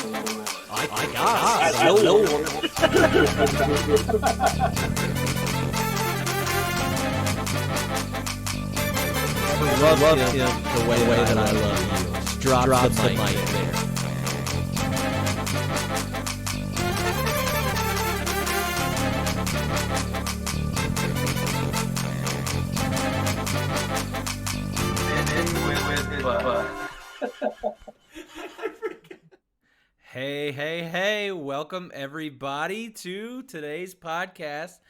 I got no love him the way that I love you. Drop the mic there. Hey, welcome everybody to today's podcast.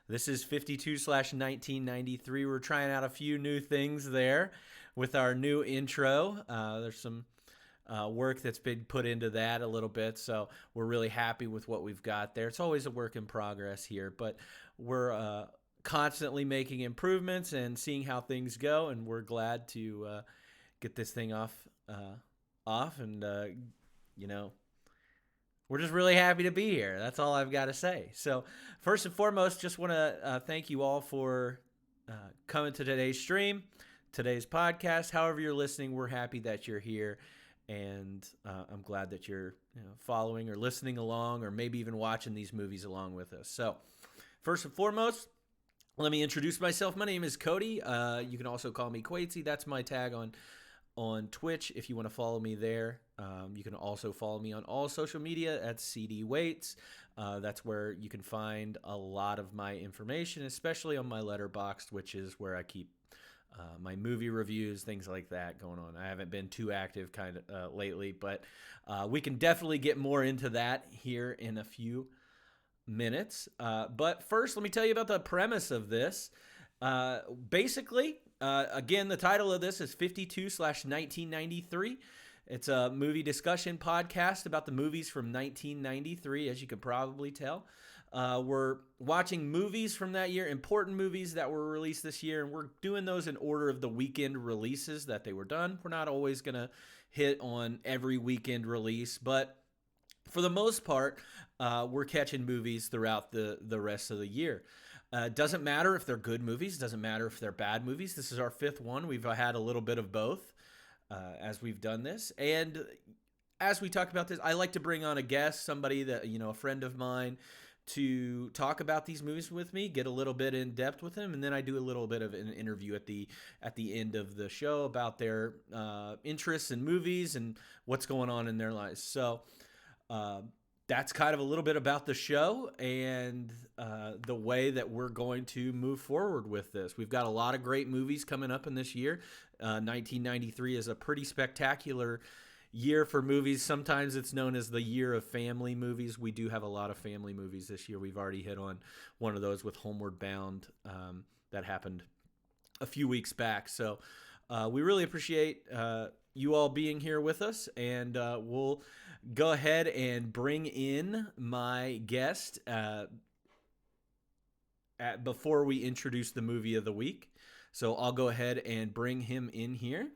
This is 52/1993. We're trying out a few new things there with our new intro. There's some work that's been put into that a little bit, so we're really happy with what we've got there. It's always a work in progress here, but we're constantly making improvements and seeing how things go, and we're glad to get this thing off and we're just really happy to be here. That's all I've got to say. So first and foremost, just want to thank you all for coming to today's stream, today's podcast. However you're listening, we're happy that you're here, and I'm glad that you're following or listening along, or maybe even watching these movies along with us. So first and foremost, let me introduce myself. My name is Cody. You can also call me Quatesy. That's my tag on Twitch if you want to follow me there. You can also follow me on all social media at CD Waits. That's where you can find a lot of my information, especially on my Letterboxd, which is where I keep my movie reviews, things like that going on. I haven't been too active lately, but we can definitely get more into that here in a few minutes. But first, let me tell you about the premise of this. Basically, again, the title of this is 52/1993. It's a movie discussion podcast about the movies from 1993, as you could probably tell. We're watching movies from that year, important movies that were released this year, and we're doing those in order of the weekend releases that they were done. We're not always going to hit on every weekend release, but for the most part, we're catching movies throughout the rest of the year. Doesn't matter if they're good movies. Doesn't matter if they're bad movies. This is our fifth one. We've had a little bit of both as we've done this. And as we talk about this, I like to bring on a guest, somebody that, a friend of mine, to talk about these movies with me, get a little bit in depth with them, and then I do a little bit of an interview at the end of the show about their interests in movies and what's going on in their lives. So that's kind of a little bit about the show and the way that we're going to move forward with this. We've got a lot of great movies coming up in this year. 1993 is a pretty spectacular year for movies. Sometimes it's known as the year of family movies. We do have a lot of family movies this year. We've already hit on one of those with Homeward Bound that happened a few weeks back. So we really appreciate you all being here with us, and we'll go ahead and bring in my guest before we introduce the movie of the week. So I'll go ahead and bring him in here.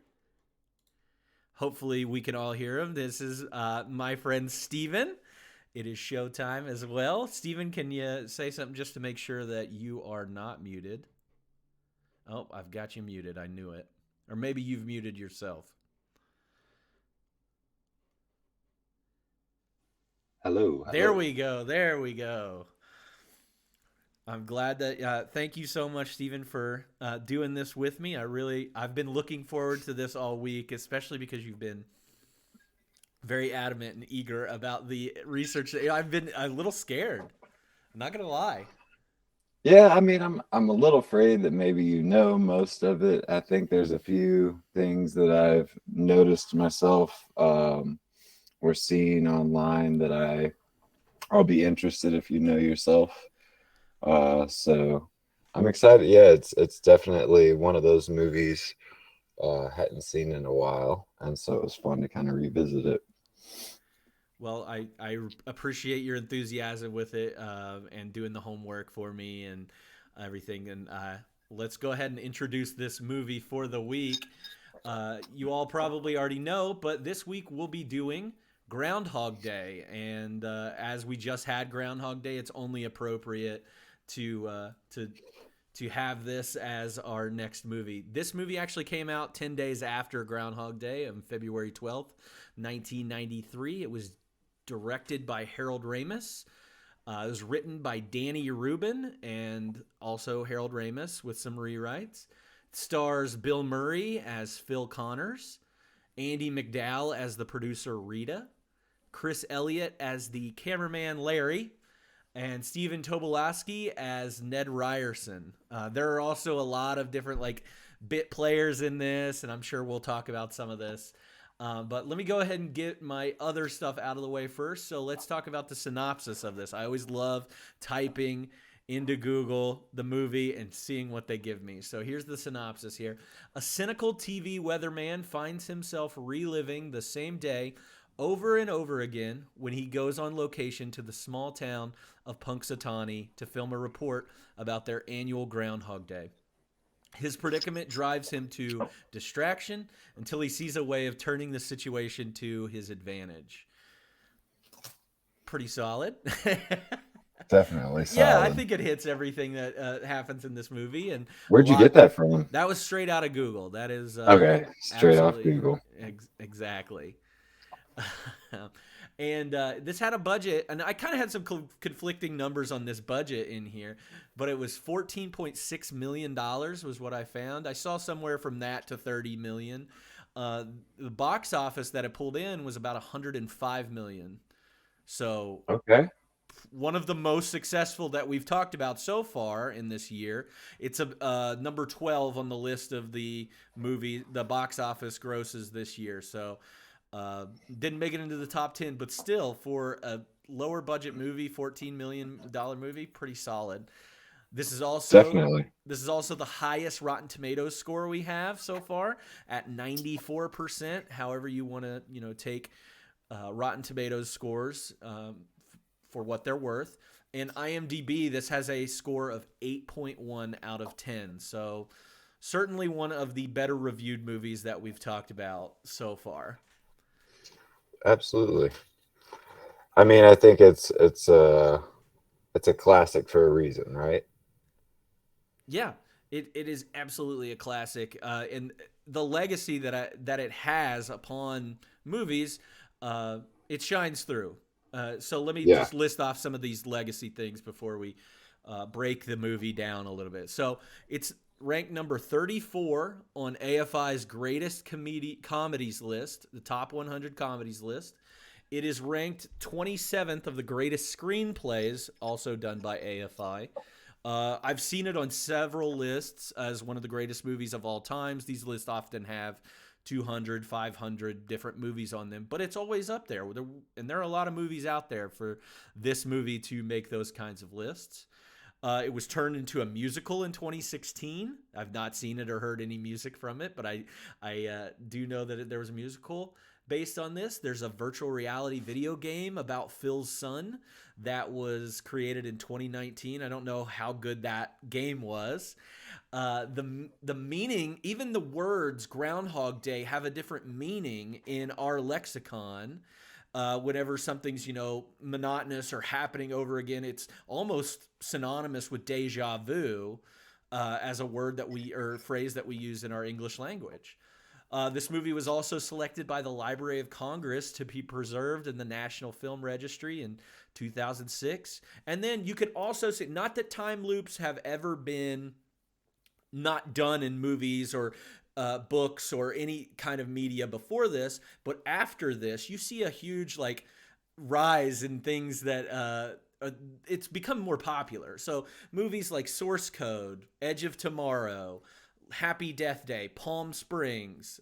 Hopefully we can all hear him. This is my friend Steven. It is showtime as well. Steven, can you say something just to make sure that you are not muted? Oh, I've got you muted. I knew it. Or maybe you've muted yourself. Hello. There we go. I'm glad that, thank you so much, Steven, for doing this with me. I've been looking forward to this all week, especially because you've been very adamant and eager about the research. I've been a little scared. I'm not going to lie. Yeah, I mean, I'm a little afraid that maybe most of it. I think there's a few things that I've noticed myself or seen online that I'll be interested if you know yourself. So I'm excited. Yeah, it's definitely one of those movies hadn't seen in a while, and so it was fun to kind of revisit it. Well, I appreciate your enthusiasm with it and doing the homework for me and everything. And let's go ahead and introduce this movie for the week. You all probably already know, but this week we'll be doing Groundhog Day. And as we just had Groundhog Day, it's only appropriate to have this as our next movie. This movie actually came out 10 days after Groundhog Day on February 12th, 1993. It was directed by Harold Ramis. It was written by Danny Rubin and also Harold Ramis with some rewrites. It stars Bill Murray as Phil Connors, Andy McDowell as the producer Rita, Chris Elliott as the cameraman Larry, and Stephen Tobolowsky as Ned Ryerson. There are also a lot of different like bit players in this, and I'm sure we'll talk about some of this. But let me go ahead and get my other stuff out of the way first. So let's talk about the synopsis of this. I always love typing into Google the movie and seeing what they give me. So here's the synopsis here. A cynical TV weatherman finds himself reliving the same day over and over again when he goes on location to the small town of Punxsutawney to film a report about their annual Groundhog Day. His predicament drives him to distraction until he sees a way of turning the situation to his advantage. Pretty solid. Definitely solid. Yeah, I think it hits everything that happens in this movie. And where'd you get that from? That was straight out of Google. That is okay, straight off Google. Exactly. And this had a budget, and I kind of had some conflicting numbers on this budget in here, but it was $14.6 million was what I found. I saw somewhere from that to $30 million. The box office that it pulled in was about $105 million. So okay, one of the most successful that we've talked about so far in this year. It's a number 12 on the list of the box office grosses this year. So didn't make it into the top 10, but still for a lower budget movie, $14 million movie, pretty solid. This is also the highest Rotten Tomatoes score we have so far at 94%. However you want to, take Rotten Tomatoes scores for what they're worth. And IMDb, this has a score of 8.1 out of 10. So certainly one of the better reviewed movies that we've talked about so far. Absolutely. I mean, I think it's a classic for a reason, right? Yeah, it is absolutely a classic, and the legacy that it has upon movies, it shines through. So let me just list off some of these legacy things before we break the movie down a little bit. So it's ranked number 34 on AFI's greatest comedies list, the top 100 comedies list. It is ranked 27th of the greatest screenplays, also done by AFI. I've seen it on several lists as one of the greatest movies of all times. These lists often have 200, 500 different movies on them, but it's always up there. And there are a lot of movies out there for this movie to make those kinds of lists. It was turned into a musical in 2016. I've not seen it or heard any music from it, but I do know that there was a musical based on this. There's a virtual reality video game about Phil's son that was created in 2019. I don't know how good that game was. The meaning, even the words Groundhog Day have a different meaning in our lexicon. Whenever something's, monotonous or happening over again, it's almost synonymous with deja vu as a word or phrase that we use in our English language. This movie was also selected by the Library of Congress to be preserved in the National Film Registry in 2006. And then you could also say, not that time loops have ever been not done in movies or books or any kind of media before this, but after this, you see a huge rise in things that it's become more popular. So movies like Source Code, Edge of Tomorrow, Happy Death Day, Palm Springs,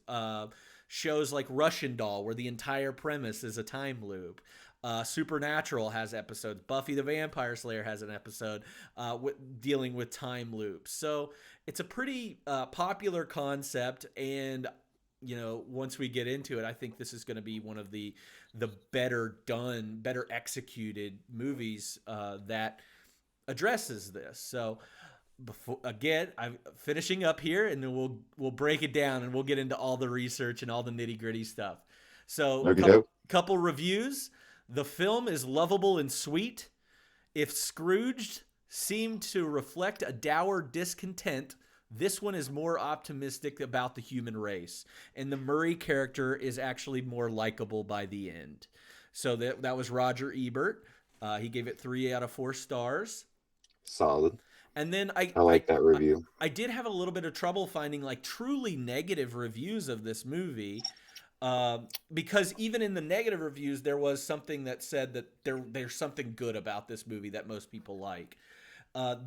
shows like Russian Doll, where the entire premise is a time loop. Supernatural has episodes. Buffy the Vampire Slayer has an episode dealing with time loops. So it's a pretty popular concept, and once we get into it, I think this is going to be one of the better done, better executed movies that addresses this. So I'm finishing up here, and then we'll break it down, and we'll get into all the research and all the nitty gritty stuff. So couple reviews. The film is lovable and sweet. If Scrooged seemed to reflect a dour discontent, this one is more optimistic about the human race, and the Murray character is actually more likable by the end. So that was Roger Ebert. He gave it 3 out of 4 stars. Solid. And then I like that review. I did have a little bit of trouble finding like truly negative reviews of this movie. Because even in the negative reviews, there was something that said that there's something good about this movie that most people like.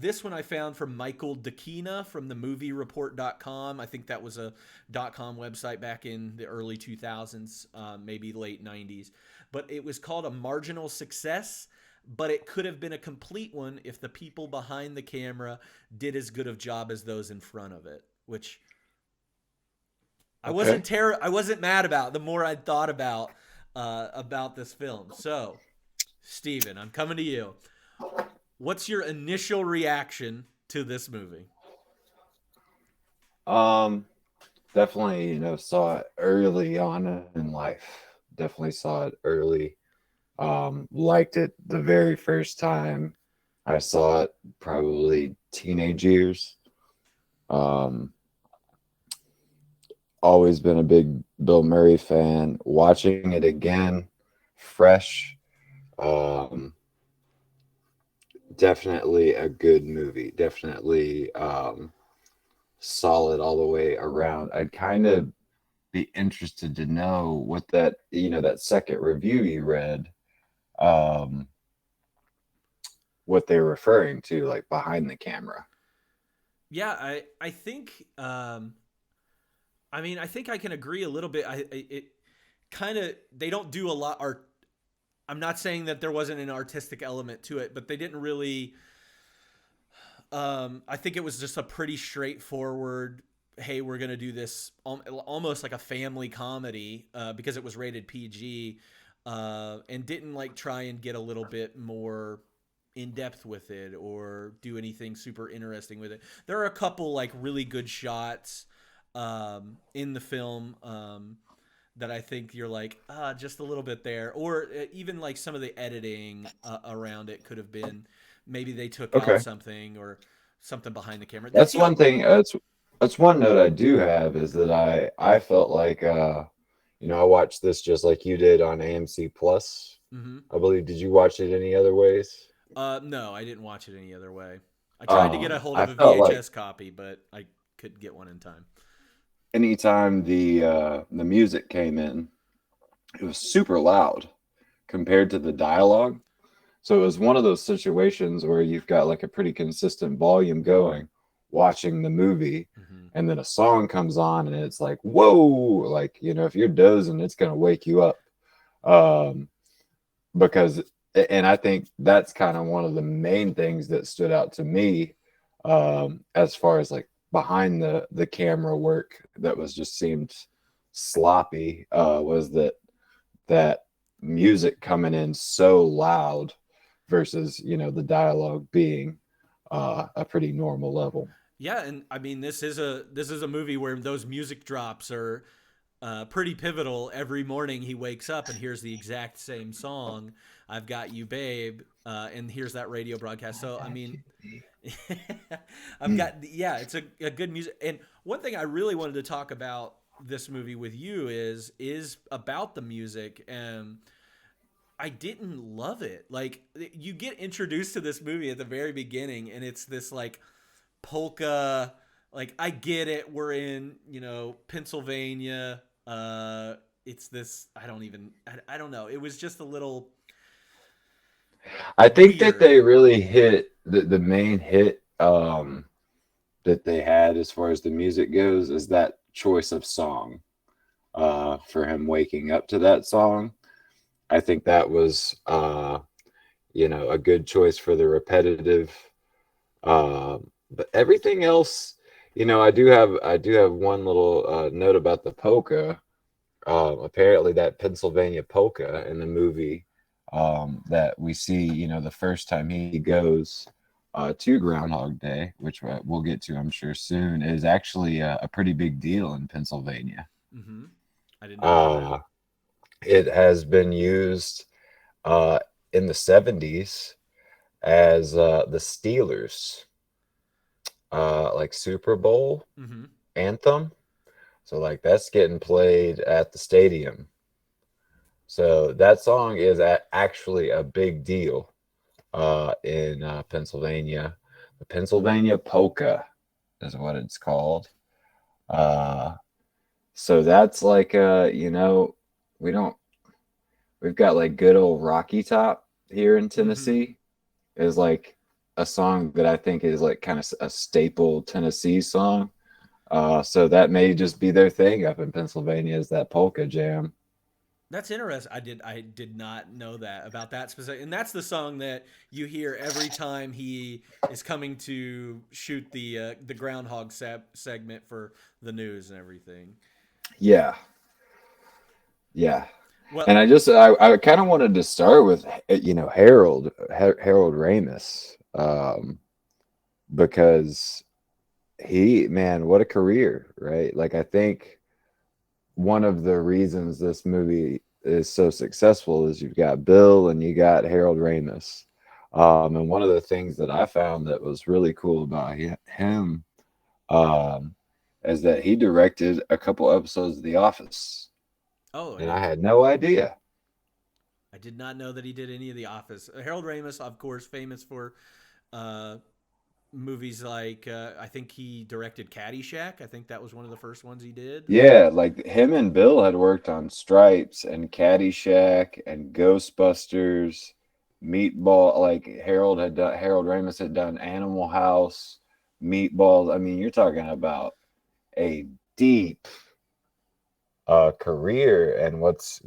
This one I found from Michael Dakina from the moviereport.com. I think that was a .com website back in the early 2000s, maybe late 90s. But it was called a marginal success, but it could have been a complete one if the people behind the camera did as good of job as those in front of it, which Okay. I wasn't mad about the more I thought about this film. So, Steven, I'm coming to you. What's your initial reaction to this movie? Um, Definitely, saw it early on in life. Definitely saw it early. Liked it the very first time I saw it, probably teenage years. Um, Always been a big Bill Murray fan. Watching it again, fresh. Um, Definitely a good movie. Definitely solid all the way around. I'd kind of be interested to know what that second review you read, um, what they're referring to, like behind the camera. Yeah, I think I mean I think I can agree a little bit. It kind of they don't do a lot art. I'm not saying that there wasn't an artistic element to it, but they didn't really. I think it was just a pretty straightforward. Hey, we're gonna do this almost like a family comedy because it was rated PG, and didn't like try and get a little bit more in depth with it or do anything super interesting with it. There are a couple like really good shots in the film that I think you're like just a little bit there, or even like some of the editing around it could have been maybe they took out Okay. something or something behind the camera. That's That's the one thing. That's one note I do have is that I felt like I watched this just like you did on AMC Plus. mm-hmm. I believe. Did you watch it any other ways? No, I didn't watch it any other way. I tried to get a hold I of a felt like VHS copy, but I couldn't get one in time. anytime the music came in, it was super loud compared to the dialogue. So it was one of those situations where you've got like a pretty consistent volume going, watching the movie, Mm-hmm. and then a song comes on and it's like, whoa, like, if you're dozing, it's going to wake you up. Um, because, and I think that's kind of one of the main things that stood out to me, as far as like behind the camera work that was just seemed sloppy, was that music coming in so loud versus the dialogue being a pretty normal level. Yeah, and I mean this is a movie where those music drops are pretty pivotal. Every morning he wakes up and hears the exact same song, "I've Got You, Babe," and here's that radio broadcast. So I mean, I've Mm. got yeah, it's a good music. And one thing I really wanted to talk about this movie with you is about the music and. I didn't love it. Like you get introduced to this movie at the very beginning, and it's this like polka. Like I get it. We're in Pennsylvania. It's this. I don't even. I don't know. It was just a little I think that weird. they really hit the main hit, that they had as far as the music goes is that choice of song, for him waking up to that song. I think that was a good choice for the repetitive. But everything else, I do have one little note about the polka. Apparently, that Pennsylvania polka in the movie, that we see, the first time he goes to Groundhog Day, which we'll get to, I'm sure, soon, is actually a pretty big deal in Pennsylvania. Mm-hmm. I did not know that. Uh, it has been used uh, in the 70s as the Steelers, like Super Bowl Mm-hmm. anthem. So like that's getting played at the stadium. So that song is actually a big deal in Pennsylvania. The Pennsylvania polka is what it's called. Uh, so that's like we don't we've got like good old Rocky Top here in Mm-hmm. Tennessee is like a song that I think is like kind of a staple Tennessee song. So that may just be their thing up in Pennsylvania is that polka jam. That's interesting. I did not know that about that specific, and that's the song that you hear every time he is coming to shoot the Groundhog segment for the news and everything. Yeah, yeah. Well, And I kind of wanted to start with Harold Ramis, because he, man, what a career, right? Like I think one of the reasons this movie is so successful is you've got Bill and you got Harold Ramis. And one of the things that I found that was really cool about him, um, is that he directed a couple episodes of The Office, oh, and I had no idea. I did not know that he did any of The Office. Harold Ramis, of course, famous for uh, movies like I think he directed Caddyshack. I think that was one of the first ones he did. Yeah, like him and Bill had worked on Stripes and Caddyshack and Ghostbusters, Meatball. Like Harold Ramis had done Animal House, Meatballs. I mean, you're talking about a deep career. And what's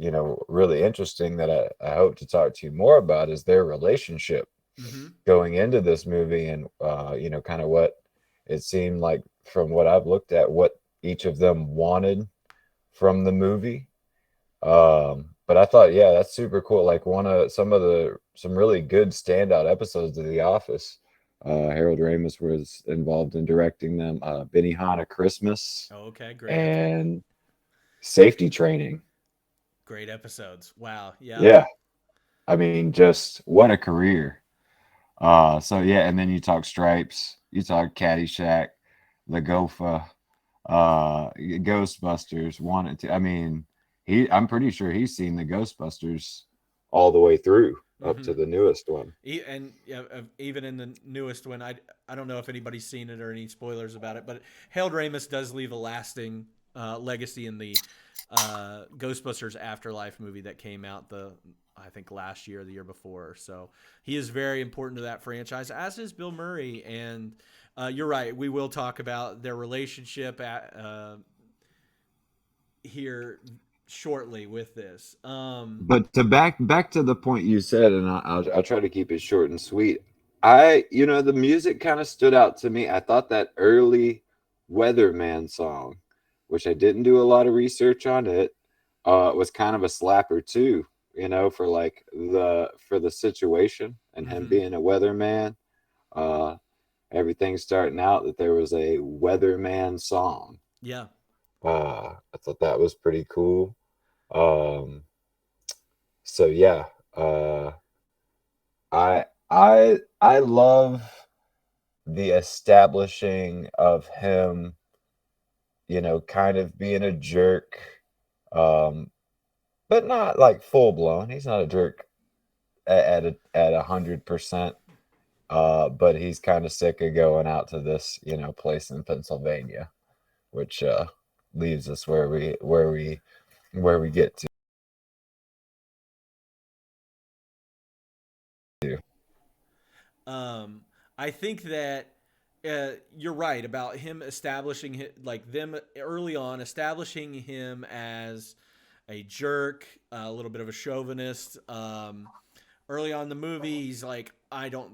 really interesting that I hope to talk to you more about is their relationship Mm-hmm. going into this movie, and kind of what it seemed like from what I've looked at, what each of them wanted from the movie. But I thought, yeah, that's super cool. Like some really good standout episodes of The Office. Harold Ramis was involved in directing them. Benihana Christmas Oh, okay, great. and Safety Training. Great episodes. Wow. Yeah. Yeah, I mean, just what a career. So yeah, and then you talk Stripes, you talk Caddyshack, The Gopher, Ghostbusters, wanted to. I mean, I'm pretty sure he's seen the Ghostbusters all the way through up Mm-hmm. to the newest one. And yeah, even in the newest one, I don't know if anybody's seen it or any spoilers about it, but Harold Ramis does leave a lasting legacy in the Ghostbusters Afterlife movie that came out I think last year or the year before. So he is very important to that franchise, as is Bill Murray. And you're right, we will talk about their relationship here shortly with this. But to back to the point you said, and I'll try to keep it short and sweet. The music kind of stood out to me. I thought that early Weatherman song, which I didn't do a lot of research on it, was kind of a slapper too. For the situation and him Mm-hmm. being a weatherman. Uh, Everything starting out that there was a weatherman song. Yeah. I thought that was pretty cool. Um, so yeah, uh, I love the establishing of him, kind of being a jerk, um, but not like full blown. He's not a jerk at 100%. But he's kind of sick of going out to this, place in Pennsylvania, which leaves us where we get to. Um, I think that you're right about him establishing like them early on, establishing him as a jerk, a little bit of a chauvinist. Early on in the movie, he's like, I don't,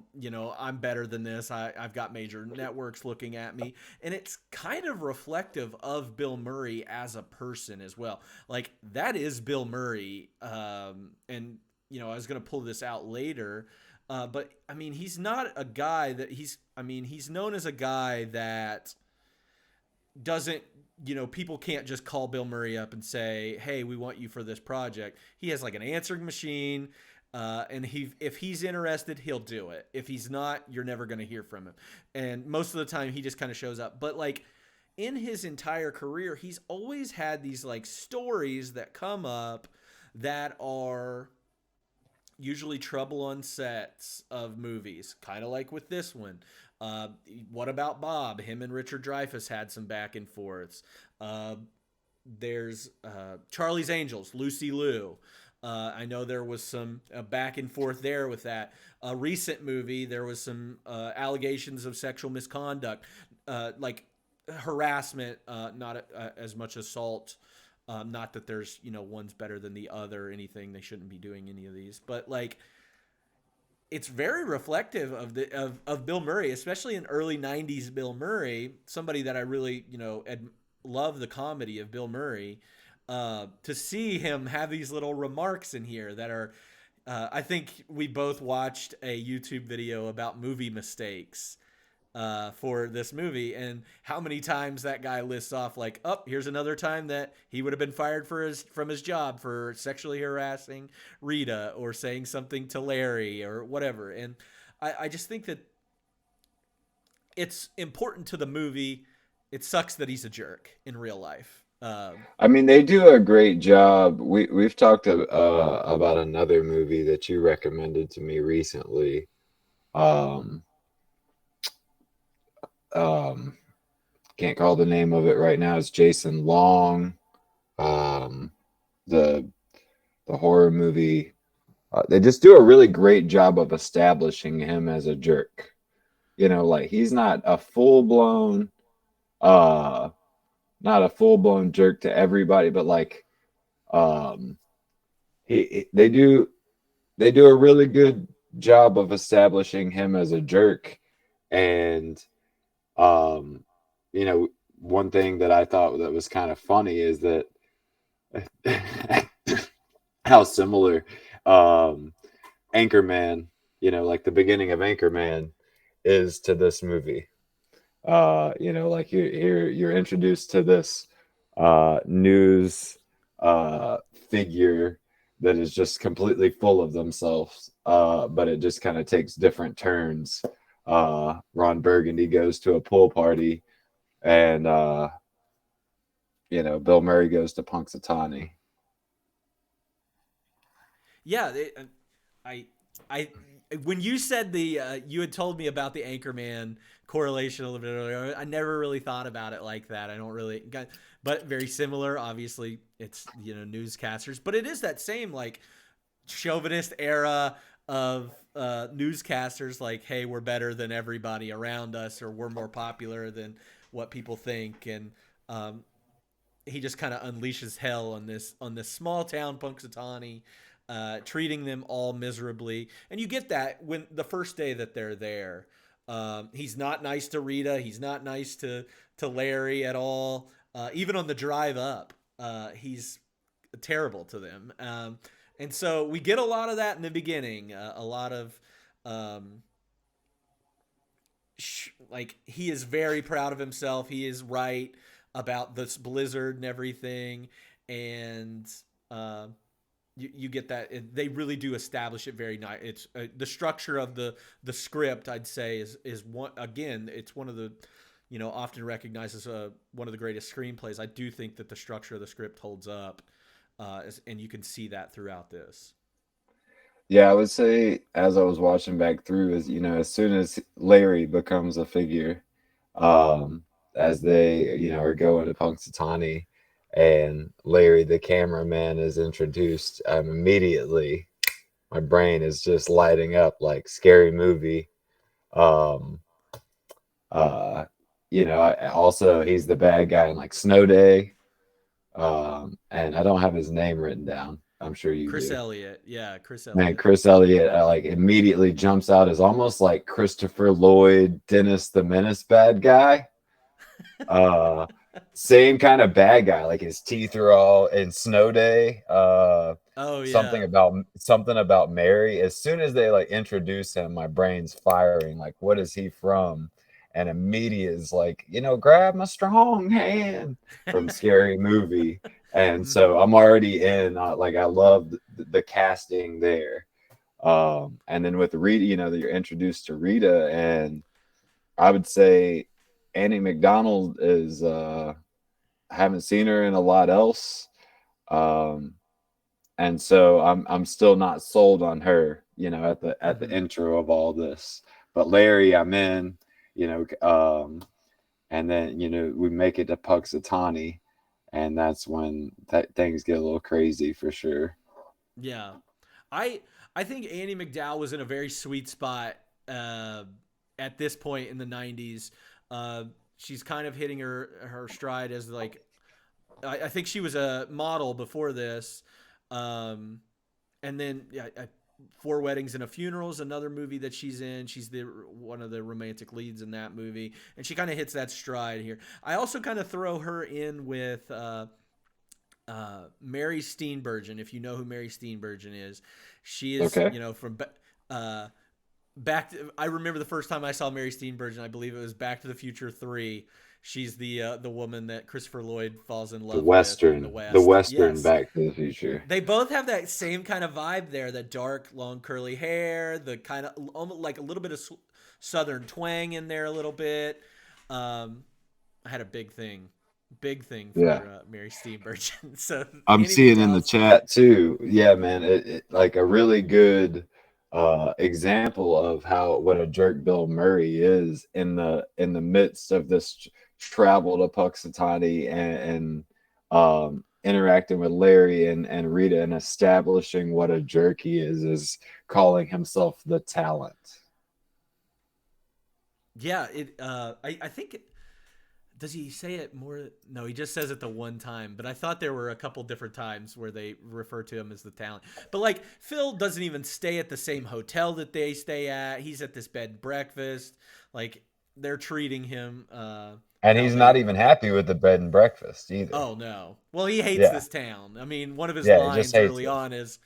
I'm better than this. I've got major networks looking at me. And it's kind of reflective of Bill Murray as a person as well. Like, that is Bill Murray. And, I was going to pull this out later. But, I mean, he's not a guy that he's known as a guy that doesn't people can't just call Bill Murray up and say, "Hey, we want you for this project." He has like an answering machine, and if he's interested, he'll do it. If he's not, you're never going to hear from him. And most of the time, he just kind of shows up. But like in his entire career, he's always had these like stories that come up that are usually trouble on sets of movies, kind of like with this one. Uh, what about Bob? Him and Richard Dreyfuss had some back and forths. Uh, there's Charlie's Angels, Lucy Liu. I know there was some back and forth there with that. A recent movie, there was some allegations of sexual misconduct, like harassment, not as much assault. Not that there's one's better than the other or anything. They shouldn't be doing any of these, but like it's very reflective of Bill Murray, especially in early '90s Bill Murray, somebody that I really love the comedy of Bill Murray. To see him have these little remarks in here that are, I think we both watched a YouTube video about movie mistakes for this movie, and how many times that guy lists off like, oh, here's another time that he would have been fired from his job for sexually harassing Rita or saying something to Larry or whatever. And I just think that it's important to the movie. It sucks that he's a jerk in real life. I mean, they do a great job. We've talked about another movie that you recommended to me recently. Um, um, can't call the name of it right now. It's Jason Long. Um, the the horror movie. They just do a really great job of establishing him as a jerk. Like he's uh, not a full blown jerk to everybody, but like um, they do a really good job of establishing him as a jerk. And um, you know, one thing that I thought that was kind of funny is that how similar um Anchorman, like the beginning of Anchorman is to this movie. Like you're introduced to this news figure that is just completely full of themselves, but it just kind of takes different turns. Ron Burgundy goes to a pool party, and Bill Murray goes to Punxsutawney. Yeah, I, I, when you said you had told me about the Anchorman correlation a little bit earlier. I never really thought about it like that. I don't really, but very similar. Obviously, it's newscasters, but it is that same like chauvinist era of newscasters. Like, hey, we're better than everybody around us, or we're more popular than what people think, and um, he just kind of unleashes hell on this small town Punxsutawney, treating them all miserably. And you get that when the first day that they're there. He's not nice to Rita. He's not nice to Larry at all. Even on the drive up, he's terrible to them. And so we get a lot of that in the beginning. A lot of like he is very proud of himself. He is right about this blizzard and everything, and uh, you get that they really do establish it very nice. It's the structure of the script. I'd say is one again. It's one of the often recognized as one of the greatest screenplays. I do think that the structure of the script holds up, and you can see that throughout this. Yeah, I would say as I was watching back through, as soon as Larry becomes a figure, um, as they are going to Punxsutawney, and Larry the cameraman is introduced, immediately my brain is just lighting up like scary movie. Um, uh, also he's the bad guy in like Snow Day, and I don't have his name written down. I'm sure you Chris do. Elliott, yeah, Chris Man, Elliott. Chris Elliott like immediately jumps out as almost like Christopher Lloyd, Dennis the Menace bad guy. Uh, Same kind of bad guy, like his teeth are all in Snow Day. Oh yeah. Something about Mary. As soon as they like introduce him, my brain's firing. Like, what is he from? And immediate is like, grab my strong hand from Scary Movie. And so Mm-hmm. I'm already in. Like, I love the casting there. And then with Rita, that you're introduced to Rita, and I would say Annie McDonald is I haven't seen her in a lot else. Um and so I'm still not sold on her, at the Hmm. intro of all this. But Larry, I'm in, you know, and then we make it to Puxatawny, and that's when things get a little crazy for sure. Yeah, I I think Annie McDowell was in a very sweet spot uh, at this point in the '90s. Uh, she's kind of hitting her stride as like I think she was a model before this, um, and then yeah, Four Weddings and a Funeral is another movie that she's in. She's the one of the romantic leads in that movie, and she kind of hits that stride here. I also kind of throw her in with Mary Steenburgen. If you know who Mary Steenburgen is, she is Okay. from uh, back. I remember the first time I saw Mary Steenburgen. I believe it was Back to the Future 3. She's the woman that Christopher Lloyd falls in The love with in the Western, the West. Western Yes, Back to the Future. they both have that same kind of vibe there. The dark, long, curly hair, the kind of almost like a little bit of southern twang in there, a little bit. Um, I had a big thing Yeah. for Mary Steenburgen. So I'm Annie seeing in the McDowell's. chat too. Yeah, man, like a really good example of how what a jerk Bill Murray is in the midst of this travel to Puxatawny and interacting with Larry and Rita and establishing what a jerk he is calling himself the talent. Yeah, it. I think. Does he say it more? No, he just says it the one time. But I thought there were a couple different times where they refer to him as the talent. But like Phil doesn't even stay at the same hotel that they stay at. He's at this bed and breakfast. Like they're treating him And how he's they. not even happy with the bed and breakfast either. Oh no. Well, he hates Yeah. this town. I mean, one of his Yeah, he just lines hates early it. on is,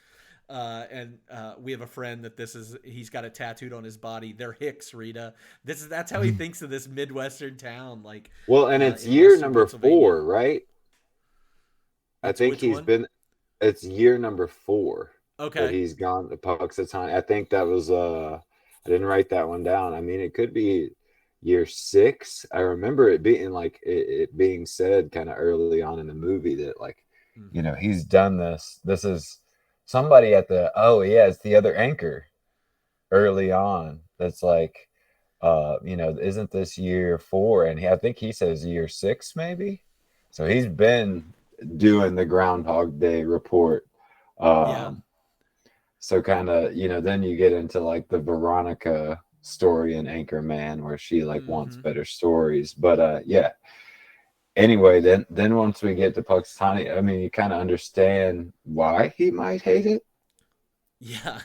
and we have a friend that he's got it tattooed on his body. They're Hicks, Rita. That's how he thinks of this midwestern town, like Well, and it's in year Western number Pennsylvania. 4, right? I It's think which he's one? been it's year number 4 that Okay. he's gone to Puxatawny. I think that was I didn't write that one down. I mean, it could be year 6. I remember it being like it being said kind of early on in the movie that like, Hmm. he's done this. This is somebody at the oh yeah, it's the other anchor early on. That's like isn't this year 4? And I think he says year 6 maybe. So he's been doing the Groundhog Day report. Yeah. Um, so kind of, then you get into like the Veronica story in Anchorman where she like wants Hmm. better stories. But yeah. Anyway, then once we get to Puxatawny, I mean, you kind of understand why he might hate it. Yeah.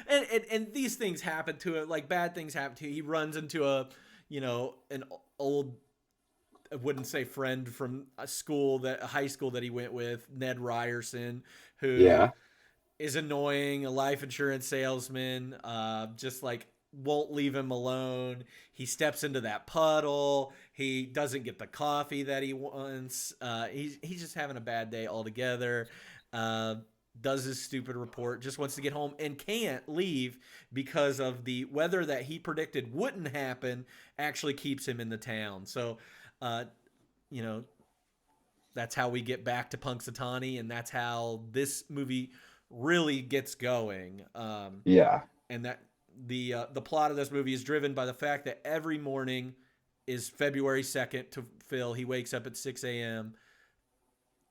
And these things happen to him. Like bad things happen to him. He runs into an old, I wouldn't say friend from a high school that he went with, Ned Ryerson, who Yeah. is annoying, a life insurance salesman, just like won't leave him alone. He steps into that puddle. He doesn't get the coffee that he wants. He's just having a bad day altogether. Uh, does his stupid report, just wants to get home and can't leave because of the weather that he predicted wouldn't happen actually keeps him in the town. So, uh, you know, that's how we get back to Punxsutawney, and that's how this movie really gets going. Yeah. And that the plot of this movie is driven by the fact that every morning is February 2nd to Phil. He wakes up at 6 a.m.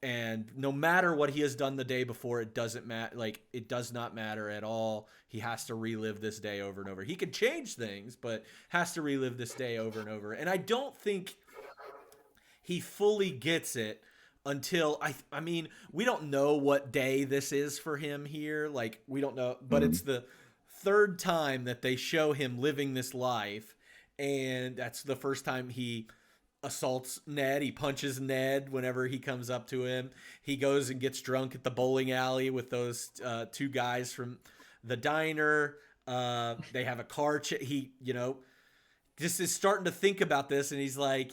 and no matter what he has done the day before, it doesn't matter. Like it does not matter at all. He has to relive this day over and over. He can change things, but has to relive this day over and over. And I don't think he fully gets it until I mean, we don't know what day this is for him here. Like we don't know, but Mhm. it's the third time that they show him living this life, and that's the first time he assaults Ned. He punches Ned whenever he comes up to him. He goes and gets drunk at the bowling alley with those two guys from the diner. They have a car. He, just is starting to think about this, and he's like,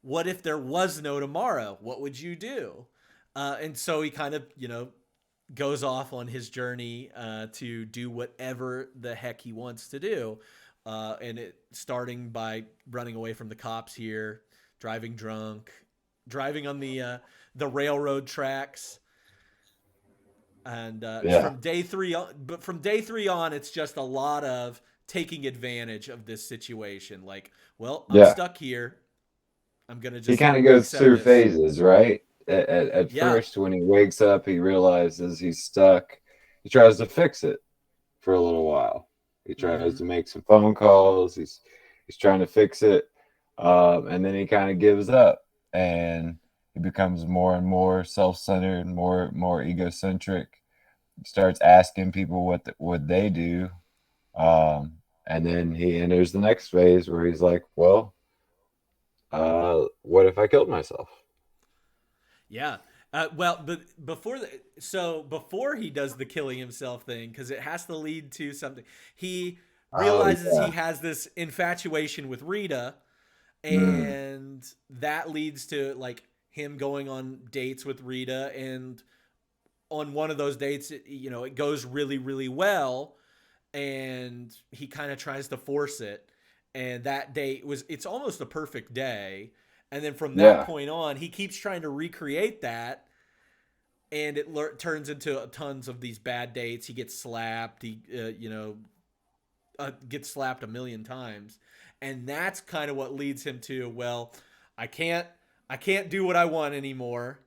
what if there was no tomorrow? What would you do? And so he kind of, goes off on his journey to do whatever the heck he wants to do. And it starting by running away from the cops here, driving drunk, driving on the railroad tracks. And Yeah. from day three on, but from day three on, it's just a lot of taking advantage of this situation. Like, well, I'm Yeah. stuck here. I'm gonna He just kind of goes accept through this. phases, right? At Yeah. first, when he wakes up, he realizes he's stuck. He tries to fix it for a little while. He tries Mm-hmm. to make some phone calls. He's trying to fix it, and then he kind of gives up, and he becomes more and more self-centered, more egocentric. He starts asking people what they do, and then he enters the next phase where he's like, "Well, what if I killed myself?" Yeah. Well, but before he does the killing himself thing, because it has to lead to something, he Oh realizes he yeah. has this infatuation with Rita, Mm, and that leads to like him going on dates with Rita, and on one of those dates, it goes really, really well, and he kind of tries to force it, and that date it's almost a perfect day, and then from that yeah. point on, he keeps trying to recreate that, and it turns into tons of these bad dates. He gets slapped. He gets slapped a million times, and that's kind of what leads him to, well, I can't I can't do what I want anymore.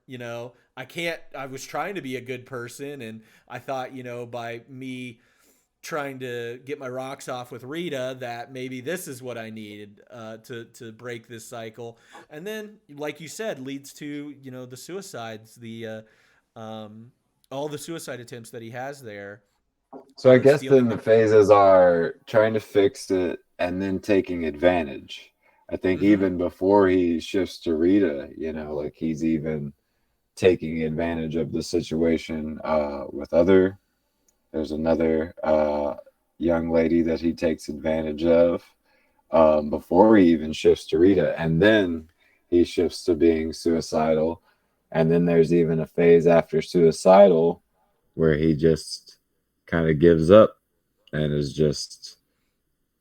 I can't. I was trying to be a good person, and I thought, by me trying to get my rocks off with Rita, that maybe this is what I needed to break this cycle. And then, like you said, leads to the suicides, the all the suicide attempts that he has there, So I guess then stealing the the. phases are trying to fix it and then taking advantage. I think Mm-hmm. even before he shifts to Rita, like he's even taking advantage of the situation with other. There's another young lady that he takes advantage of before he even shifts to Rita, and then he shifts to being suicidal, and then there's even a phase after suicidal where he just kind of gives up and is just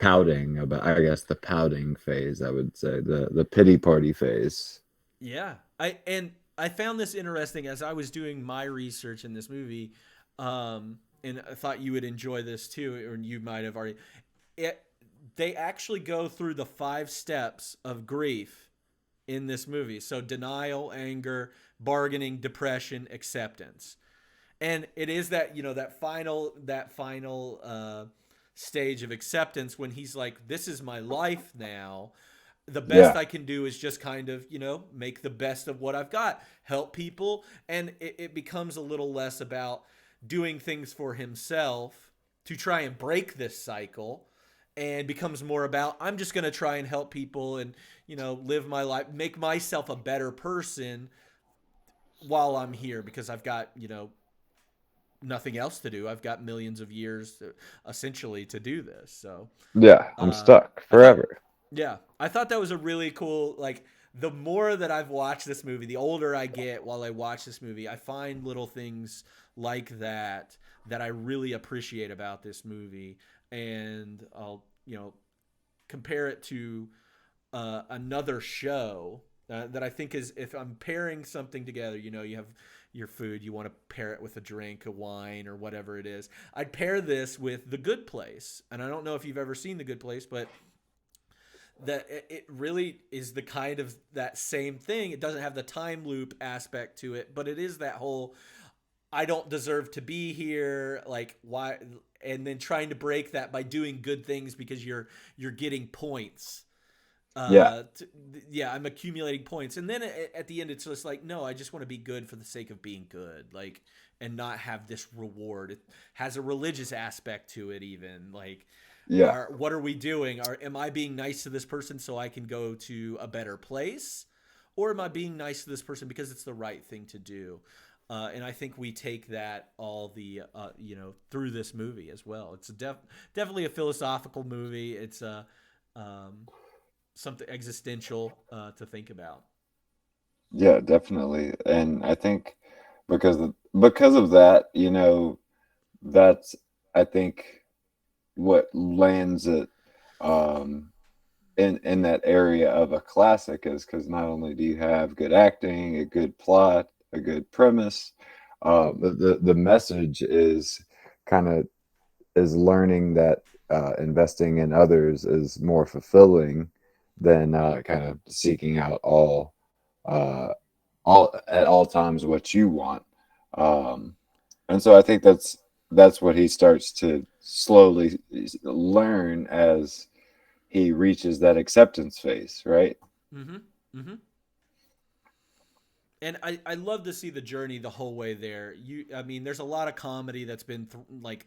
pouting about, I guess, the pouting phase, I would say, the pity party phase. Yeah, I found this interesting as I was doing my research in this movie, and I thought you would enjoy this too, or you might have already. It, they actually go through the 5 steps of grief in this movie. So denial, anger, bargaining, depression, acceptance. And it is that, that final stage of acceptance when he's like, this is my life now. The best Yeah, I can do is just kind of, make the best of what I've got, help people. And it becomes a little less about doing things for himself to try and break this cycle, and becomes more about, I'm just going to try and help people and, live my life, make myself a better person while I'm here, because I've got, nothing else to do. I've got millions of years essentially to do this. So yeah, I'm uh, stuck I thought, forever. yeah, I thought that was a really cool. Like, the more that I've watched this movie, the older I get while I watch this movie, I find little things like that I really appreciate about this movie, and I'll compare it to another show that I think is, if I'm pairing something together, you have your food, you want to pair it with a drink, a wine, or whatever it is. I'd pair this with The Good Place, and I don't know if you've ever seen The Good Place, but that it really is the kind of that same thing. It doesn't have the time loop aspect to it, but it is that whole, I don't deserve to be here, like, why, and then trying to break that by doing good things because you're getting points. Yeah, uh t- yeah, I'm accumulating points, and then at the end it's just like, no, I just want to be good for the sake of being good, like, and not have this reward. It has a religious aspect to it, even, like, yeah, what are we doing? Am I being nice to this person so I can go to a better place, or am I being nice to this person because it's the right thing to do? And I think we take that all the through this movie as well. It's definitely a philosophical movie. It's um, something existential to think about. yeah, definitely. And I think because of that, that's I think what lands it um in that area of a classic is because not only do you have good acting, a good plot, a good premise, The message is kind of is learning that investing in others is more fulfilling than kind of seeking out uh, all at all times what you want. Um, and so I think that's what he starts to slowly learn as he reaches that acceptance phase, right? Mm-hmm. Mm-hmm. And I love to see the journey the whole way there. I mean, there's a lot of comedy that's been like,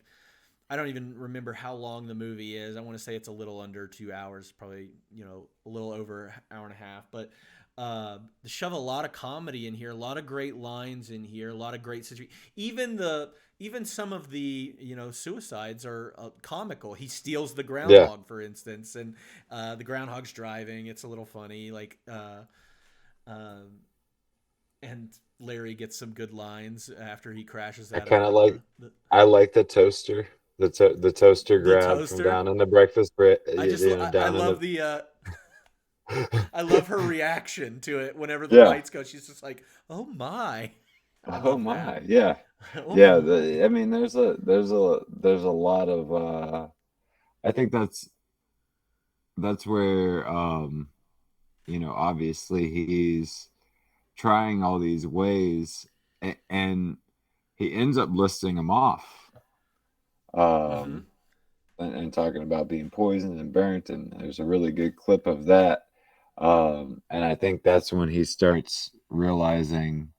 I don't even remember how long the movie is. I want to say it's a little under 2 hours, probably, a little over an hour and a half. But they shove a lot of comedy in here, a lot of great lines in here, a lot of great situations. Even some of the suicides are comical. He steals the Yeah, groundhog, for instance, and the groundhog's driving. It's a little funny, like. Um, and Larry gets some good lines after he crashes I out kind of of like the I like the toaster, the toaster the grab from toaster. down in the breakfast, I down in love the the I love her reaction to it whenever the yeah. lights go. She's just like, "Oh my." I Oh love that. my, yeah. Oh Yeah, my. I mean, there's a lot of I think that's where obviously he's trying all these ways, and he ends up listing them off, Mhm. um, and talking about being poisoned and burnt, and there's a really good clip of that, and I think that's when he starts realizing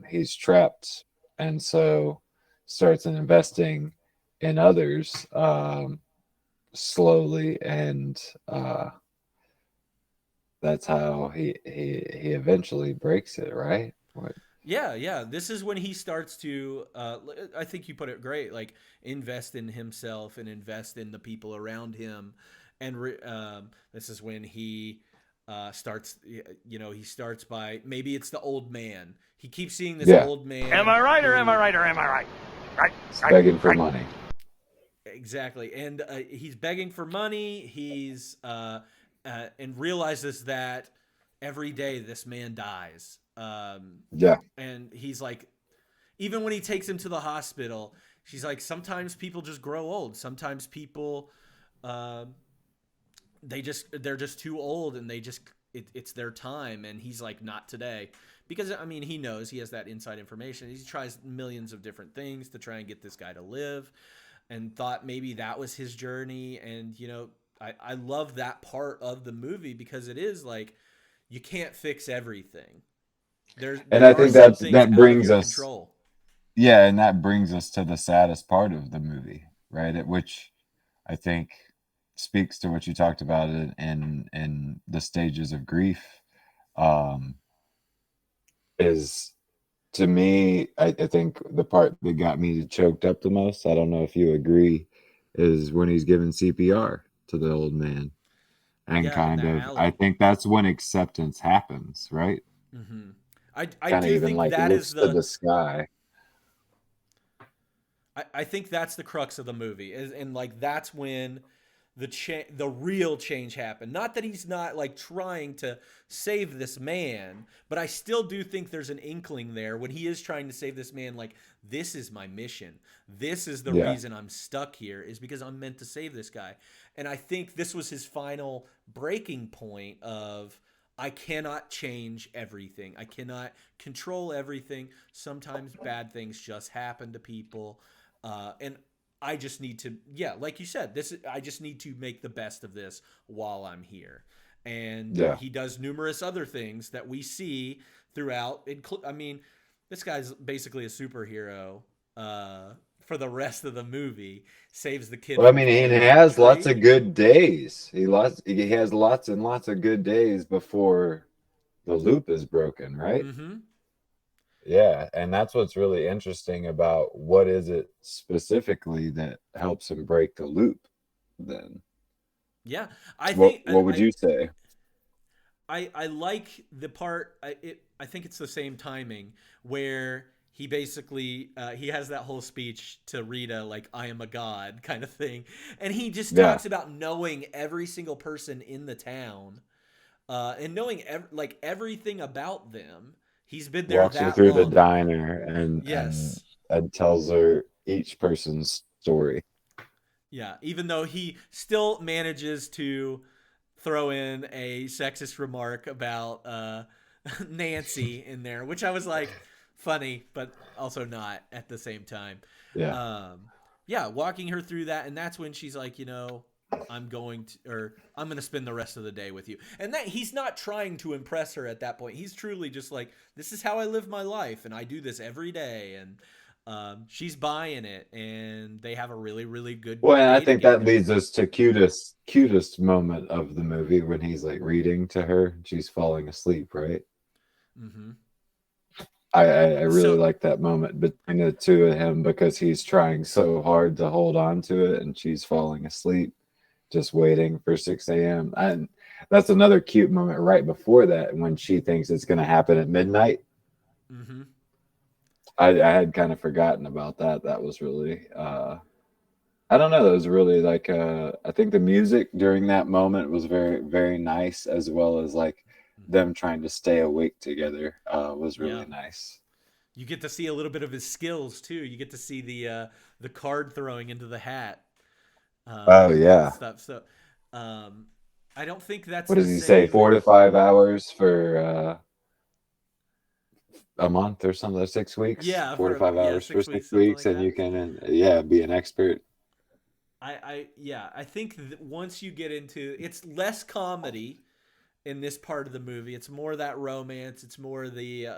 he's trapped, and so starts investing in others slowly, and that's how he eventually breaks it, right? What? Yeah, yeah. This is when he starts to. I think you put it great. Like invest in himself and invest in the people around him, and this is when he starts. He starts by maybe it's the old man. He keeps seeing this Yeah, old Am man I right or am I who right or am I right? Right, he's right, begging for right. money. exactly, and he's begging for money. And realizes that every day this man dies. Yeah, And he's like, even when he takes him to the hospital, she's like, sometimes people just grow old. Sometimes people, uh, they're just too old and it's their time. And he's like, not today, because I mean he knows he has that inside information. He tries millions of different things to try and get this guy to live, and thought maybe that was his journey. And I love that part of the movie because it is like you can't fix everything. and There I are think some things that out of brings your us control. yeah, and that brings us to the saddest part of the movie, right? At which I think speaks to what you talked about in the stages of grief. Um, is to me, I think the part that got me choked up the most, I don't know if you agree, is when he's giving CPR to the old man. And Yeah, in kind the of, I alley. think that's when acceptance happens, right? Hmm. I Kind of do even think like that is looks to the the sky. I think that's the crux of the movie, and like that's when the real change happened. Not that he's not like trying to save this man, but I still do think there's an inkling there when he is trying to save this man. Like, this is my mission. This is the Yeah. reason I'm stuck here, is because I'm meant to save this guy. And I think this was his final breaking point of, I cannot change everything. I cannot control everything. Sometimes bad things just happen to people. And I just need to, yeah, like you said, I just need to make the best of this while I'm here. And Yeah. he does numerous other things that we see throughout. I mean, this guy's basically a superhero for the rest of the movie. Saves the kid Well, I from mean, he falling off the has lots of tree. good days. He has lots and lots of good days before the loop is broken, right? Mm-hmm. Yeah, and that's what's really interesting about what is it specifically that helps him break the loop then. Yeah, I What think what would you say? I like the part. I think it's the same timing where he basically he has that whole speech to Rita, like "I am a god" kind of thing, and he just Yeah. talks about knowing every single person in the town, and knowing like everything about them. He's been there Walks her that through the long. diner Yes. and tells her each person's story. Yeah, even though he still manages to throw in a sexist remark about Nancy in there, which I was like funny, but also not at the same time. Yeah. Um, yeah, walking her through that, and that's when she's like, I'm going to spend the rest of the day with you. And that he's not trying to impress her at that point. He's truly just like, this is how I live my life, and I do this every day. And she's buying it, and they have a really, really good Well, and I day think that together. leads us to cutest moment of the movie when he's like reading to her. She's falling asleep, right? Mm-hmm. I really So like that moment between the two of him because he's trying so hard to hold on to it and she's falling asleep, just waiting for 6 a.m. And that's another cute moment right before that when she thinks it's going to happen at midnight. mm-hmm. I had kind of forgotten about that. That was really, I don't know. That was really like, I think the music during that moment was very, very nice, as well as like Mm-hmm. them trying to stay awake together was really Yeah. nice. You get to see a little bit of his skills too. You get to see the card throwing into the hat Oh, and yeah. stuff. So um, I don't think that's What the does he say? same. 4 to 5 hours for a month or something, 6 weeks, Yeah, four to five yeah, hours for 6 weeks, six something weeks, like and that. you can, yeah, be an expert. I think that once you get into it's less comedy in this part of the movie. It's more that romance. It's more the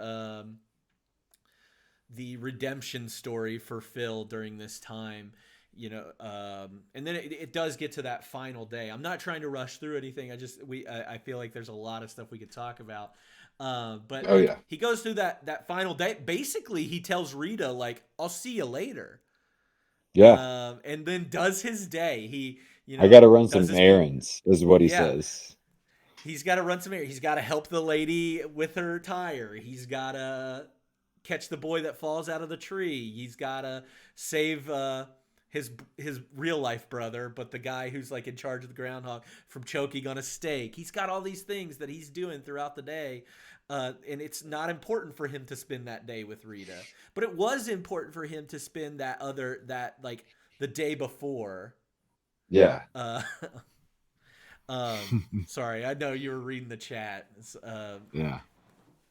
redemption story for Phil during this time, and then it does get to that final day. I'm not trying to rush through anything. I feel like there's a lot of stuff we could talk about. But Oh, like yeah. he goes through that final day. Basically, he tells Rita like, "I'll see you later," Yeah. and then does his day. He I got to run does some his book. errands, is what he Yeah, says. he's got to run some errands. He's got to help the lady with her tire. He's got to catch the boy that falls out of the tree. He's got to save his real life brother, but the guy who's like in charge of the groundhog from choking on a steak. He's got all these things that he's doing throughout the day. And it's not important for him to spend that day with Rita, but it was important for him to spend that like the day before. Yeah. Uh, sorry, I know you were reading the chat. It's Yeah.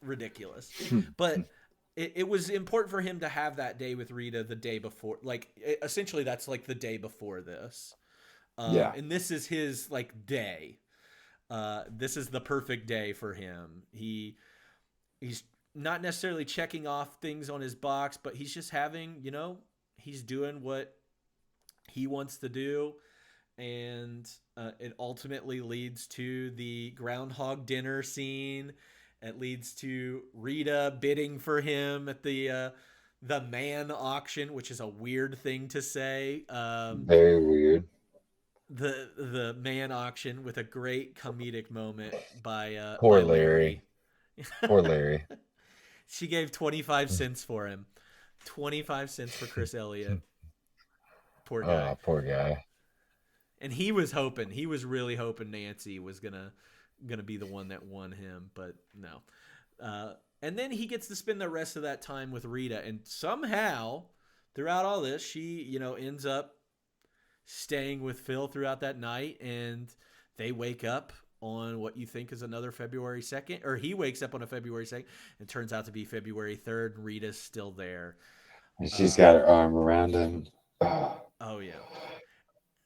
ridiculous, but it was important for him to have that day with Rita the day before. Like essentially, that's like the day before this, Yeah. and this is his like day. This is the perfect day for him. He's not necessarily checking off things on his box, but he's just having he's doing what he wants to do, and it ultimately leads to the groundhog dinner scene. It leads to Rita bidding for him at the man auction, which is a weird thing to say. Very weird. The man auction with a great comedic moment Poor by Larry. Larry. Poor Larry. She gave 25 cents for him. 25 cents for Chris Elliott. Poor guy. Oh, poor guy. And he was really hoping Nancy was gonna be the one that won him, but no. And then he gets to spend the rest of that time with Rita, and somehow throughout all this, she ends up staying with Phil throughout that night, and they wake up on what you think is another February 2nd, or he wakes up on a February 2nd. It turns out to be February 3rd, and Rita's still there. And she's got Um, her arm around him. Oh, oh yeah,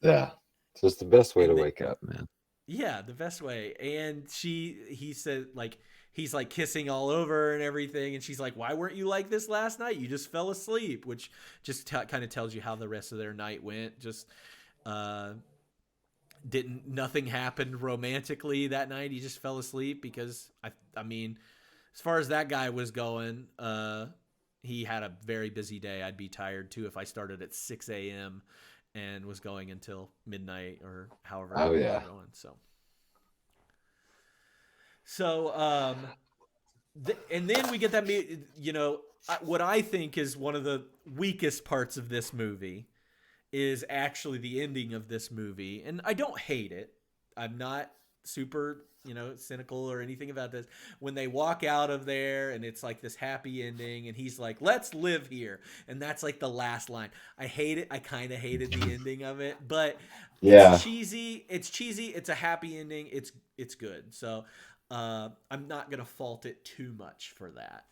yeah. So it's the best way to and the, wake up, man. yeah, the best way. And he said like he's like kissing all over and everything, and she's like, "Why weren't you like this last night? You just fell asleep," which just kind of tells you how the rest of their night went. Just uh, didn't nothing happened romantically that night. He just fell asleep because I mean, as far as that guy was going, he had a very busy day. I'd be tired too if I started at 6 a.m. and was going until midnight or however Oh, long we were yeah. going. So and then we get that what I think is one of the weakest parts of this movie is actually the ending of this movie, and I don't hate it. I'm not. super, cynical or anything about this. When they walk out of there and it's like this happy ending, and he's like, "Let's live here," and that's like the last line. I hate it. I kind of hated the ending of it, but it's Yeah, cheesy. It's cheesy. It's a happy ending. It's good. So I'm not gonna fault it too much for that.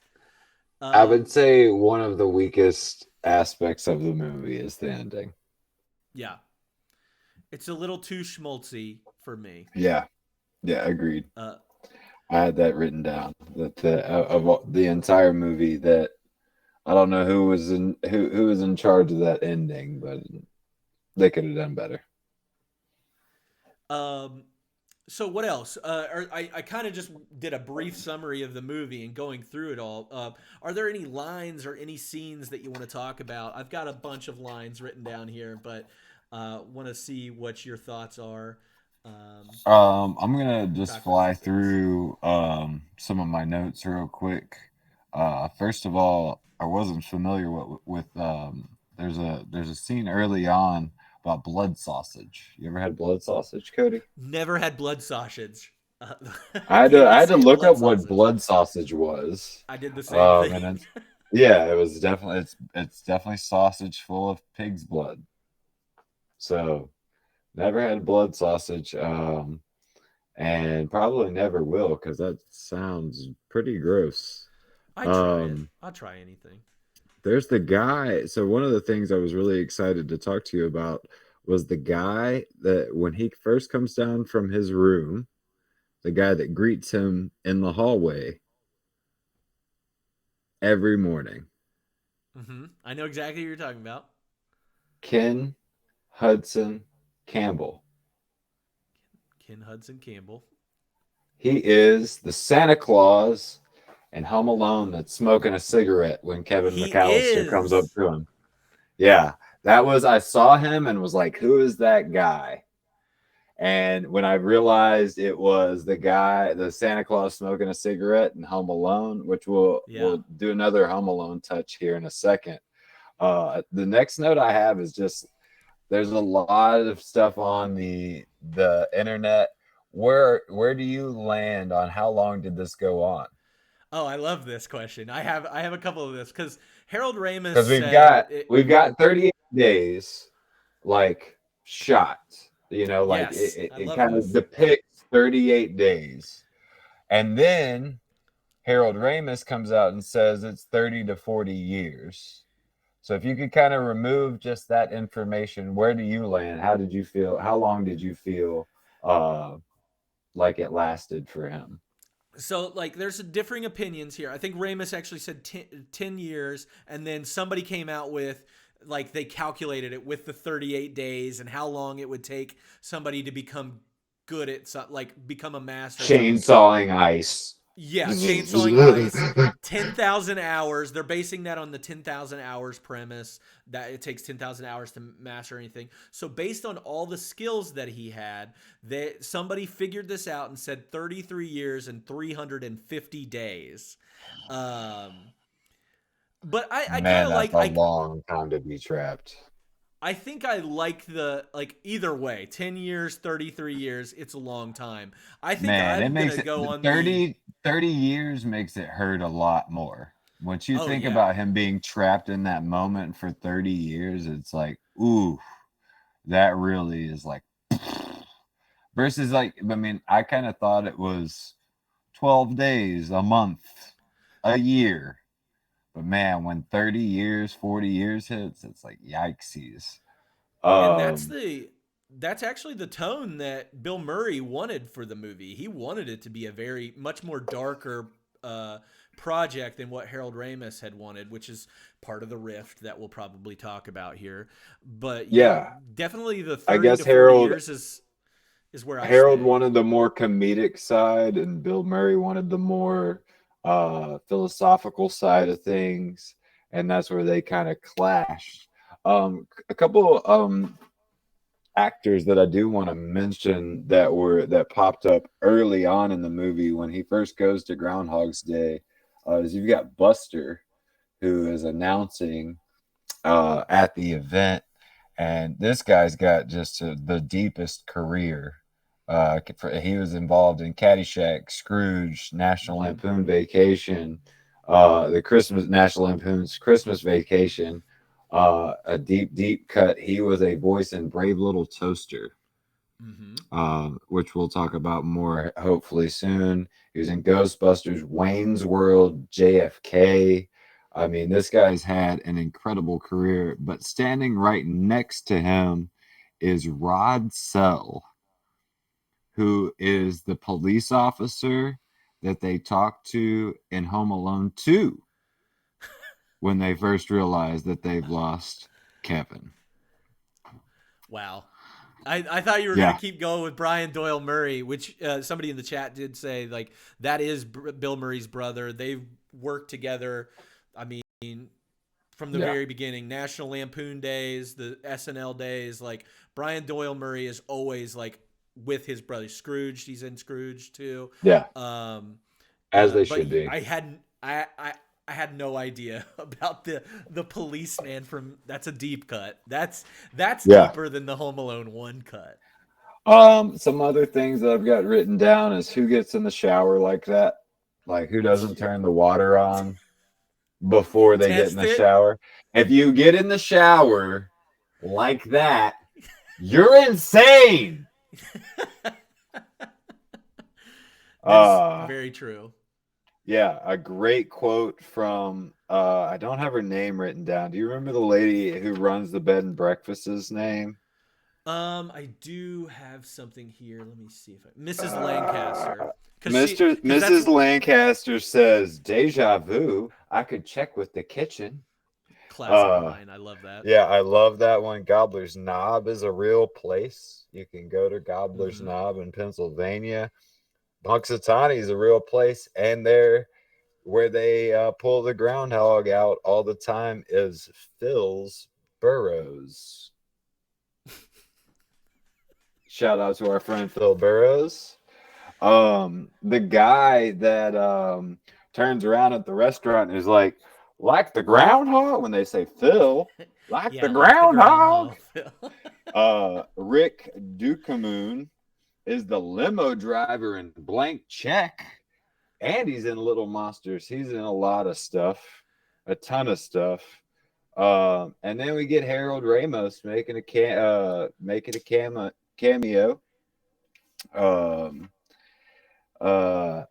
I would Um, say one of the weakest aspects of the movie is the ending. yeah, it's a little too schmaltzy for me. Yeah, yeah, agreed. Uh, I had that written down that the entire movie that I don't know who was in charge of that ending, but they could have done better. um, So what else? I kind of just did a brief summary of the movie and going through it all. Are there any lines or any scenes that you want to talk about? I've got a bunch of lines written down here, but want to see what your thoughts are. Um, I'm gonna just talk about fly some things. through some of my notes real quick. First of all, I wasn't familiar with there's a scene early on about blood sausage. You ever had blood sausage, Cody? Never had blood sausage. Uh, I had to people I had to say look blood up what sausage. blood sausage was. I did the same thing. And it's yeah, it's definitely sausage full of pig's blood. So never had blood sausage. And probably never will because that sounds pretty gross. I try it. Um, I'll try anything. there's the guy. So one of the things I was really excited to talk to you about was the guy that when he first comes down from his room, the guy that greets him in the hallway every morning. I know exactly what you're talking about. Ken Hudson Campbell. Ken Hudson Campbell. He is the Santa Claus in Home Alone that's smoking a cigarette when Kevin He McAllister comes up is. to him. Yeah, I saw him and was like, who is that guy? And when I realized it was the guy, the Santa Claus smoking a cigarette in Home Alone, which Yeah. we'll do another Home Alone touch here in a second. The next note I have is just there's a lot of stuff on the internet. Where do you land on how long did this go on? Oh, I love this question. I have a couple of this because Harold Ramis Because said it. we've got 38 days like shot. Like Yes, I it love kind of this. depicts 38 days. And then Harold Ramis comes out and says it's 30 to 40 years. So if you could kind of remove just that information, where do you land? How did you feel? How long did you feel uh like it lasted for him? So like, there's differing opinions here. I think Ramis actually said 10 years, and then somebody came out with like they calculated it with the 38 days and how long it would take somebody to become good at like become a master at something. Chainsawing ice. Yeah, chainsawing ice, 10,000 hours. They're basing that on the 10,000 hours premise that it takes 10,000 hours to master anything. So based on all the skills that he had, that somebody figured this out and said 33 years and 350 days. Um, but I kind Man, of that's like a long time to be trapped. I think I like the like either way. 10 years, 33 years, it's a long time. I think Man, it I'm going to makes it go on the 30 years makes it hurt a lot more. Once you Oh think yeah. about him being trapped in that moment for 30 years, it's like, ooh, that really is like versus like I mean, I kind of thought it was 12 days, a month, a year. But man, when 30 years, 40 years hits, it's like yikesies. And Um, that's actually the tone that Bill Murray wanted for the movie. He wanted it to be a very much more darker uh, project than what Harold Ramis had wanted, which is part of the rift that we'll probably talk about here. But yeah, yeah, definitely the I 30 guess to 40 years is where I Harold stay. wanted the more comedic side, and Bill Murray wanted the more philosophical side of things, and that's where they kind of clashed. A couple actors that I do want to mention that popped up early on in the movie when he first goes to Groundhog's Day is you've got Buster who is announcing at the event, and this guy's got just the deepest career. He was involved in Caddyshack, Scrooge, National Mm-hmm. Lampoon Vacation, the Christmas National Lampoon's Christmas Vacation, a deep, deep cut. He was a voice in Brave Little Toaster, Mm-hmm. which we'll talk about more hopefully soon. He was in Ghostbusters, Wayne's World, JFK. I mean, this guy's had an incredible career, but standing right next to him is Rod Sell, who is the police officer that they talk to in Home Alone 2 when they first realize that they've lost Kevin. Wow. I thought you were going to Yeah, keep going with Brian Doyle Murray, which somebody in the chat did say, like, that is Bill Murray's brother. They've worked together, I mean, from the yeah, very beginning. National Lampoon days, the SNL days. Like, Brian Doyle Murray is always, like, with his brother. Scrooge, he's in Scrooge, too. yeah, Um, as they but should be. I hadn't. I had no idea about the policeman from that's a deep cut. That's Yeah. deeper than the Home Alone 1 cut. Some other things that I've got written down is who gets in the shower like that? Like who doesn't turn the water on before they get in Test the it. shower? If you get in the shower like that, you're insane. It's Uh very true. yeah, a great quote from I don't have her name written down. Do you remember the lady who runs the bed and breakfast's name? I do have something here. Let me see if Mrs. Uh, Lancaster, because that's Mrs. Lancaster says, "Deja vu. I could check with the kitchen." classic Uh, line. I love that. yeah, I love that one. Gobbler's Knob is a real place. You can go to Gobbler's Mm-hmm. Knob in Pennsylvania. Punxsutawney is a real place, and there where they pull the groundhog out all the time is Phil's Burrows. Shout out to our friend Phil Burrows. The guy that turns around at the restaurant is like the groundhog when they say Phil, like the Yeah, like the groundhog. groundhog. Phil. Rick Dukamoon is the limo driver in Blank Check, and he's in Little Monsters. He's in a lot of stuff, a ton of stuff. And then we get Harold Ramos making a cameo. Um, uh,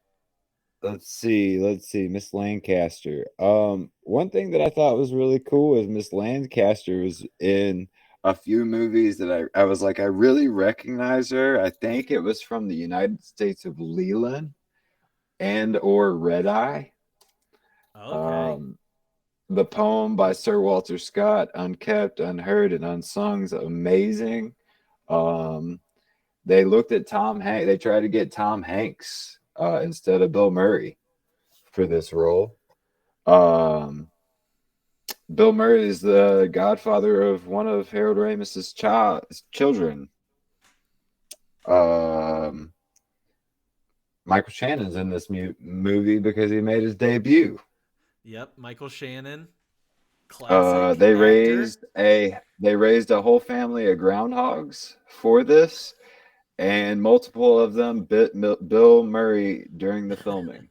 let's see, Miss Lancaster. One thing that I thought was really cool is Miss Lancaster was in a few movies that I was like, I really recognize her. I think it was from the United States of Leland and or Red Eye. Okay. Um, the poem by Sir Walter Scott, Unkept, Unheard, and Unsung, is amazing. Um, they looked at Tom Hanks. They tried to get Tom Hanks instead of Bill Murray for this role. Um, Bill Murray is the godfather of one of Harold Ramis's children. Um, Michael Shannon's in this movie because he made his debut. Yep, Michael Shannon, classic They actor. raised a whole family of groundhogs for this, and multiple of them bit Bill Murray during the filming.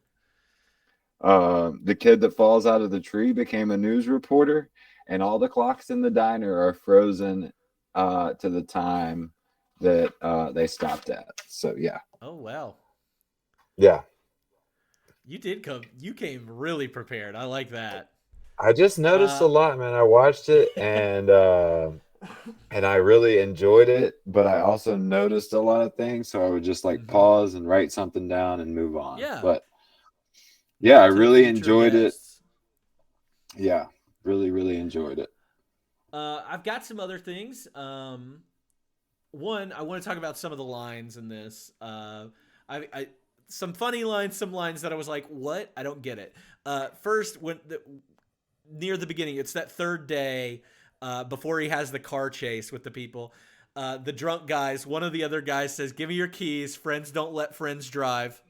The kid that falls out of the tree became a news reporter, and all the clocks in the diner are frozen to the time that they stopped at. So yeah, Oh wow. yeah. You came really prepared. I like that. I just noticed a Uh lot, man. I watched it and I really enjoyed it, but I also noticed a lot of things, so I would just like mhm. pause and write something down and move on. Yeah. But yeah, I Note to the really future enjoyed it. guests. Yeah, really, really enjoyed it. I've got some other things. One, I want to talk about some of the lines in this. I some funny lines, some lines that I was like, "What? I don't get it." First, near the beginning, it's that third day before he has the car chase with the people. The drunk guys. One of the other guys says, "Give me your keys. Friends don't let friends drive."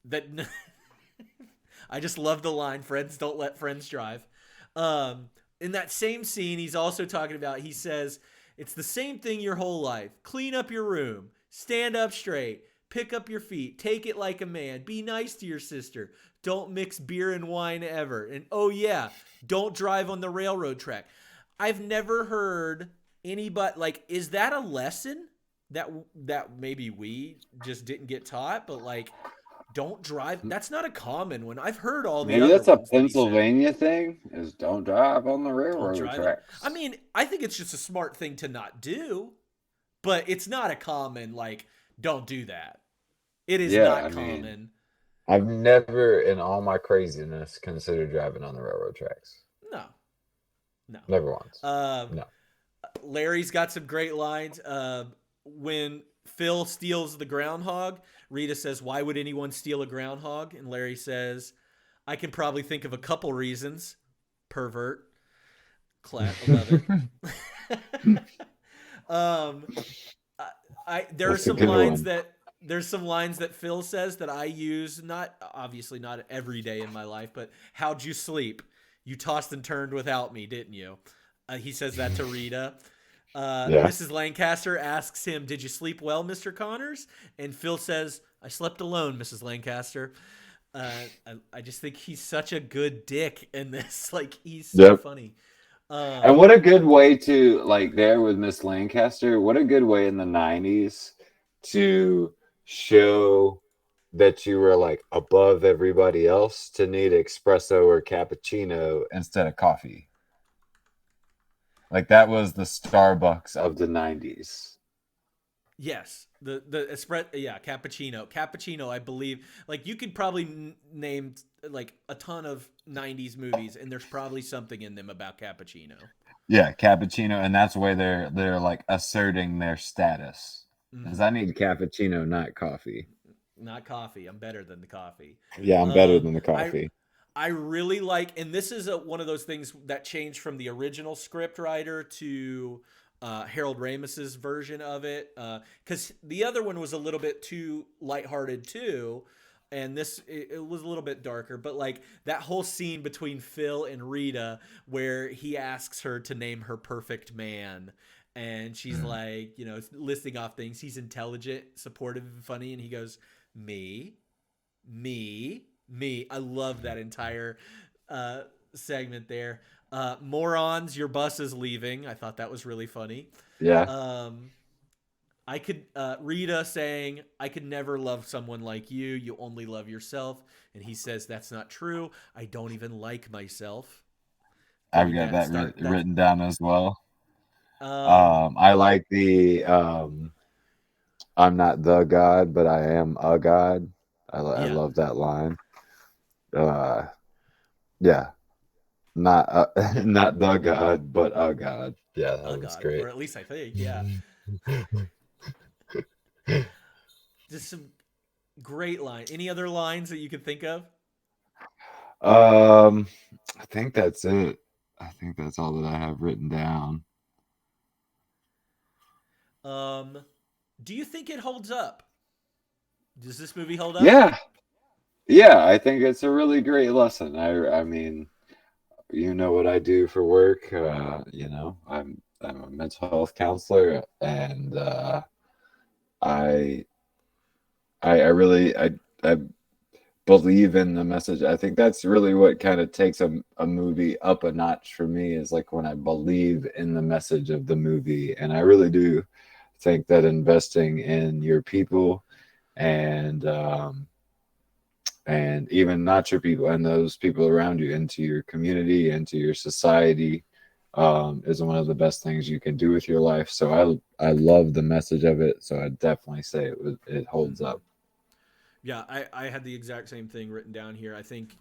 That I just love the line, "Friends don't let friends drive." In that same scene, he's also talking about. He says, "It's the same thing your whole life. Clean up your room. Stand up straight. Pick up your feet. Take it like a man. Be nice to your sister. Don't mix beer and wine ever. And oh, yeah, don't drive on the railroad track. I've never heard anybody like, is that a lesson that maybe we just didn't get taught? But like, don't drive. That's not a common one. I've heard all the Maybe other that's a ones that he said. Pennsylvania thing, is don't drive on the Don't railroad drive it. I tracks. mean, I think it's just a smart thing to not do, but it's not a common like, don't do that. It is Yeah, not I mean, common. I've never in all my craziness considered driving on the railroad tracks. No, no. Never once. Um, No. Larry's got some great lines. When Phil steals the groundhog, Rita says, "Why would anyone steal a groundhog?" And Larry says, "I can probably think of a couple reasons. Pervert." 11. um, there are That's a some good lines one. that Phil says that I use, not obviously not every day in my life, but how'd you sleep? You tossed and turned without me, didn't you? He says that to Rita. Yeah. Mrs. Lancaster asks him, "Did you sleep well, Mr. Connors?" And Phil says, "I slept alone, Mrs. Lancaster." I just think he's such a good dick in this. Like, he's so Yep. funny. And Um, what a good way to, like, there with Miss Lancaster, what a good way in the 90s to show that you were like above everybody else to need espresso or cappuccino instead of coffee. Like that was the Starbucks of the 90s. Yes, the espresso, yeah, cappuccino. I believe, like, you could probably name like a ton of '90s movies, and there's probably something in them about cappuccino. Yeah, cappuccino, and that's why they're like asserting their status. Because Hmm. I need cappuccino, not coffee. Not coffee. I'm better than the coffee. Yeah, I'm better Um, than the I coffee. I really like, and this is one of those things that changed from the original script writer to Harold Ramis's version of it, because the other one was a little bit too lighthearted too, and it was a little bit darker. But like that whole scene between Phil and Rita, where he asks her to name her perfect man. And she's Mm. like, listing off things. He's intelligent, supportive, and funny. And he goes, me, me. I love that entire uh, segment there. Morons, your bus is leaving. I thought that was really funny. Yeah, Um, I could Rita saying, "I could never love someone like you. You only love yourself." And he says, "That's not true. I don't even like myself." I I've mean, got that that's written down as well. um, I like the I'm not the God, but I am a God. I yeah, love that line. Uh, yeah, not not the God, but a God. Yeah, that a was god, or great. at least I think, yeah. Just some great line. Any other lines that you could think of? Um, I think that's it. I think that's all that I have written down. Um, do you think it holds up? Does this movie hold up? Yeah, yeah, I think it's a really great lesson. I mean, you know what I do for work. I'm a mental health counselor, and I I really I believe in the message. I think that's really what kind of takes a movie up a notch for me is like when I believe in the message of the movie. And I really do think that investing in your people and and even not your people and those people around you into your community, into your society, is one of the best things you can do with your life. So I love the message of it. So I definitely say it holds Mm-hmm. up. Yeah, I had the exact same thing written down here. I think,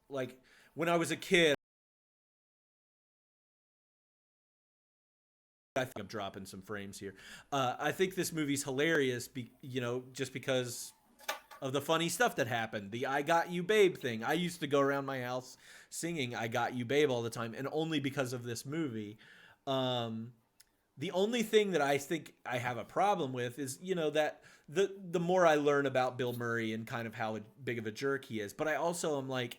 like, when I was a kid, I think I'm dropping some frames here. I think this movie's hilarious, just because of the funny stuff that happened. The "I got you, babe" thing. I used to go around my house singing "I got you, babe" all the time, and only because of this movie. Um, the only thing that I think I have a problem with is, that the more I learn about Bill Murray and kind of how big of a jerk he is, but I also am like,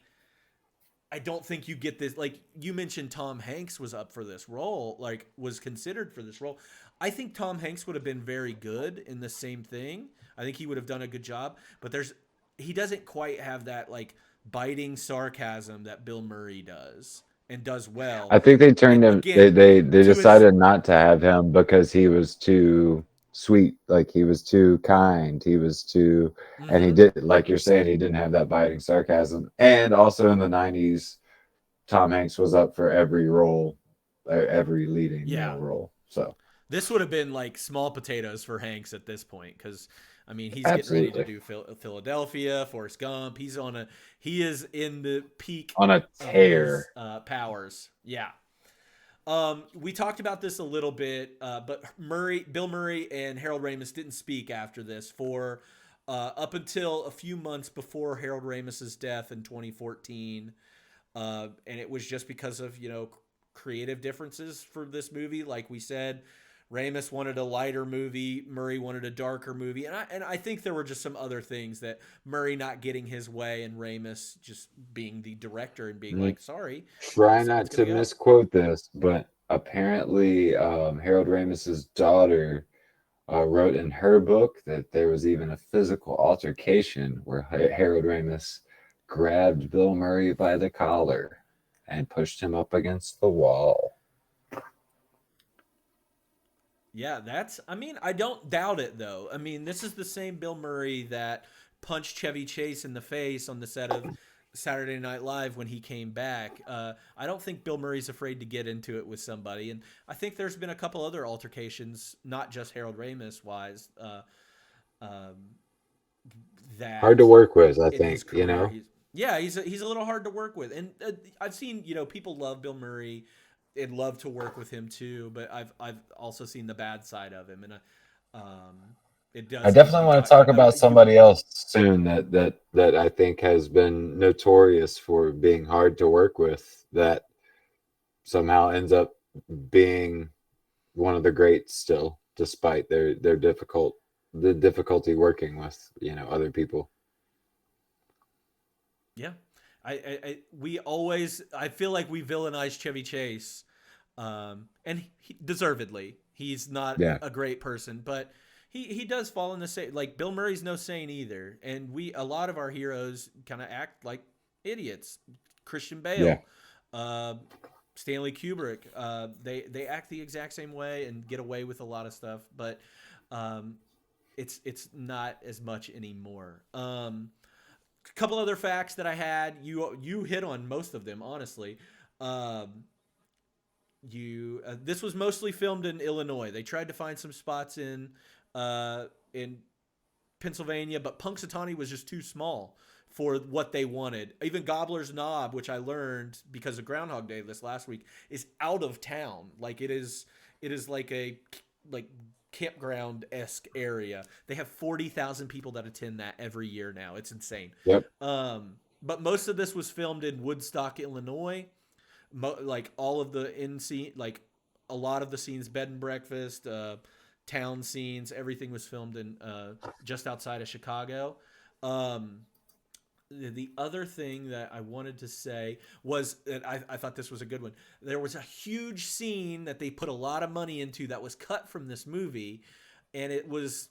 I don't think you get this. Like, you mentioned Tom Hanks was up for this role, like was considered for this role. I think Tom Hanks would have been very good in the same thing. I think he would have done a good job, but he doesn't quite have that like biting sarcasm that Bill Murray does and does well. I think they turned And him. again, They to his decided not to have him because he was too sweet. Like he was too kind. He was too, and he mhm. did, like you're saying, he didn't have that biting sarcasm. And also in the '90s, Tom Hanks was up for every role, every leading Yeah. male role. So This would have been like small potatoes for Hanks at this point cuz I mean, he's getting ready to absolutely do Philadelphia, Forrest Gump. He is in the peak on a of his tear. powers. Yeah. We talked about this a little bit, but Bill Murray, and Harold Ramis didn't speak after this for up until a few months before Harold Ramis's death in 2014, and it was just because of creative differences for this movie. Like we said, Ramis wanted a lighter movie, Murray wanted a darker movie, and I think there were just some other things that Murray not getting his way and Ramis just being the director and being Mm, like, sorry, try this is how it's not gonna to go. misquote this, but apparently Harold Ramis's daughter wrote in her book that there was even a physical altercation where Harold Ramis grabbed Bill Murray by the collar and pushed him up against the wall. Yeah, I mean, I don't doubt it though. I mean, this is the same Bill Murray that punched Chevy Chase in the face on the set of Saturday Night Live when he came back. I don't think Bill Murray's afraid to get into it with somebody. And I think there's been a couple other altercations, not just Harold Ramis wise, um, Hard to that work with, I in his think, you career know? he's a little hard to work with. And I've seen people love Bill Murray and love to work with him too, but I've also seen the bad side of him, and it I does definitely you want to talk talk about you somebody else soon that I think has been notorious for being hard to work with that somehow ends up being one of the greats still, despite the difficulty working with, other people. yeah. We always I feel like we villainize Chevy Chase, and deservedly. He's not Yeah. a great person, but he does fall in the same. Like Bill Murray's no saint either, and a lot of our heroes kind of act like idiots. Christian Yeah. Bale, uh, Stanley Kubrick, they act the exact same way and get away with a lot of stuff, but um, it's not as much anymore. A couple other facts that I had. You hit on most of them, honestly. Um, you This was mostly filmed in Illinois. They tried to find some spots in Pennsylvania, but Punxsutawney was just too small for what they wanted. Even Gobbler's Knob, which I learned because of Groundhog Day this last week, is out of town. Like it is like a like campground esque area. They have 40,000 people that attend that every year now. It's insane. Yep. But most of this was filmed in Woodstock, Illinois. Like all of the in scene, like a lot of the scenes, bed and breakfast, town scenes, everything was filmed in just outside of Chicago. Um, the other thing that I wanted to say was that I thought this was a good one. There was a huge scene that they put a lot of money into that was cut from this movie, and it was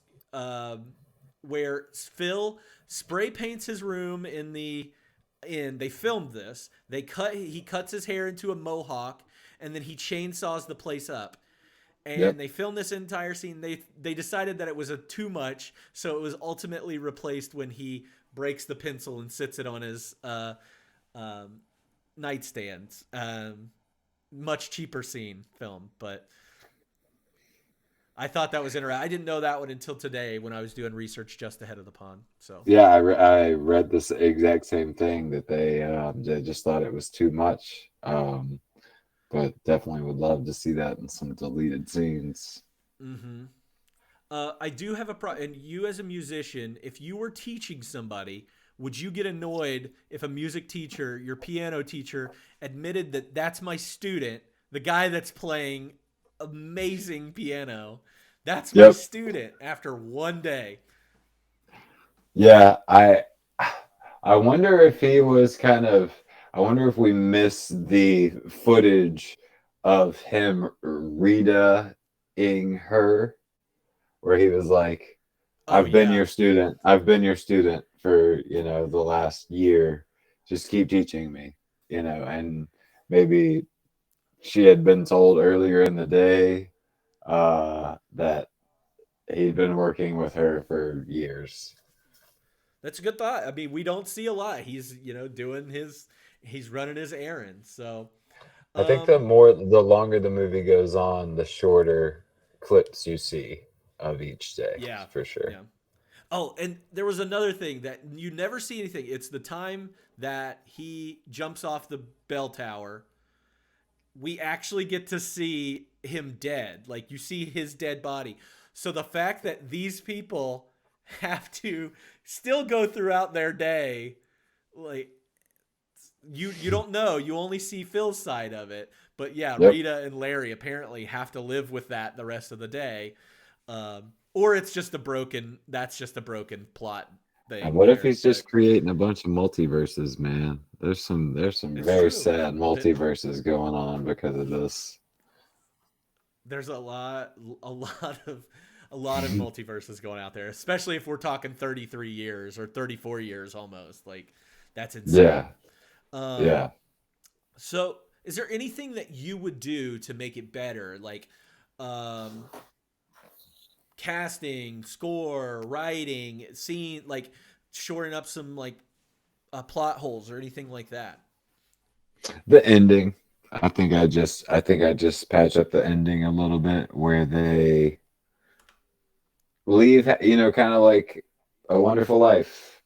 where Phil spray paints his room in the in. They filmed this. He cuts his hair into a mohawk, and then he chainsaws the place up, Yep. and they filmed this entire scene. They decided that it was a too much, so it was ultimately replaced when he breaks the pencil and sits it on his um, nightstand. Much cheaper scene film, but I thought that was interesting. I didn't know that one until today when I was doing research just ahead of the pond. So Yeah, I read this exact same thing that they just thought it was too much. But definitely would love to see that in some deleted scenes. mm-hmm. I do have and you as a musician, if you were teaching somebody, would you get annoyed if a music teacher, your piano teacher, admitted that that's my student, the guy that's playing amazing piano, that's my Yep. student after one day? Yeah, I wonder if he was kind of I wonder if we missed the footage of him, Rita. ing her, where he was like, Oh I've been yeah, your student. I've been your student for, the last year. Just keep teaching me, and maybe she had been told earlier in the day that he'd been working with her for years. that's a good thought. I mean, we don't see a lot. He's he's running his errands. So, I think um, the longer the movie goes on, the shorter clips you see of each day, yeah, for sure. yeah. Oh, and there was another thing that you never see anything. It's the time that he jumps off the bell tower. We actually get to see him dead. Like you see his dead body. So the fact that these people have to still go throughout their day, like you don't know. You only see Phil's side of it. But yeah, Yep. Rita and Larry apparently have to live with that the rest of the day. Or it's just a broken. That's just a broken plot And thing what if there. he's But just creating a bunch of multiverses, man? There's some it's very true. sad multiverses going on because of this. There's a lot of multiverses going out there, especially if we're talking 33 years or 34 years almost. Like that's insane. Yeah, Um, yeah. so is there anything that you would do to make it better? Like um, casting, score, writing, scene, like shoring up some like plot holes or anything like that? The ending. I think I just patch up the ending a little bit where they leave, kind of like A Wonderful Life.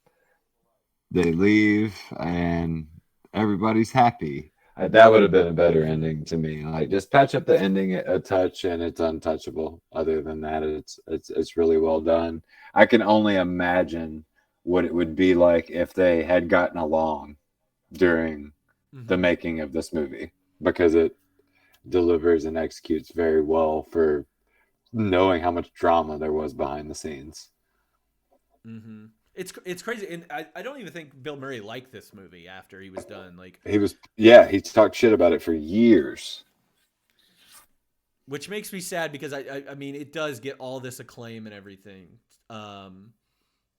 They leave and everybody's happy. That would have been a better ending to me. Like just patch up the ending a touch and it's untouchable. Other than that, it's really well done. I can only imagine what it would be like if they had gotten along during the Mm-hmm. making of this movie because it delivers and executes very well for knowing how much drama there was behind the scenes. Mm-hmm. It's crazy, and I don't even think Bill Murray liked this movie after he was done. Like, He talked shit about it for years. which makes me sad because I mean it does get all this acclaim and everything. Um,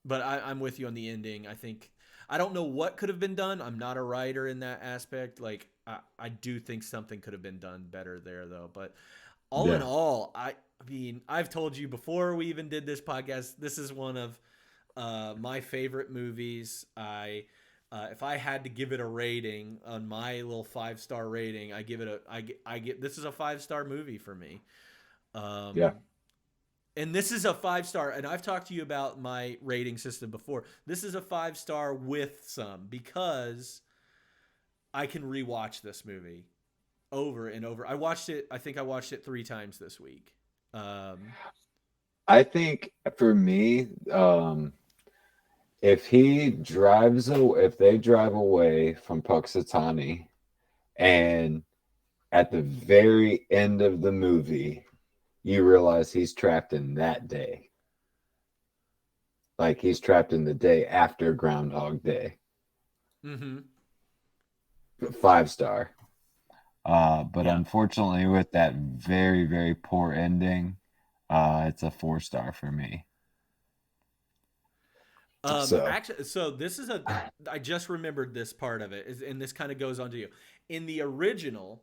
but I'm with you on the ending. I think I don't know what could have been done. I'm not a writer in that aspect. Like I do think something could have been done better there though. But all in Yeah. all, I mean I've told you before we even did this podcast. This is one of my favorite movies. If I had to give it a rating on my little 5-star rating, I give it a I get this is a 5-star movie for me. Yeah. Um, and this is a 5-star. And I've talked to you about my rating system before. This is a 5-star with some because I can rewatch this movie over and over. I watched it. I think I watched it 3 times this week. Um, I think for me, if they drive away from Puxatani and at the very end of the movie, you realize he's trapped in that day. Like he's trapped in the day after Groundhog Day. mm-hmm. 5 star. But Yeah. unfortunately, with that very, very poor ending, it's a 4 star for me. So, Actually, so this is a. I just remembered this part of it, and this kind of goes on to you. In the original,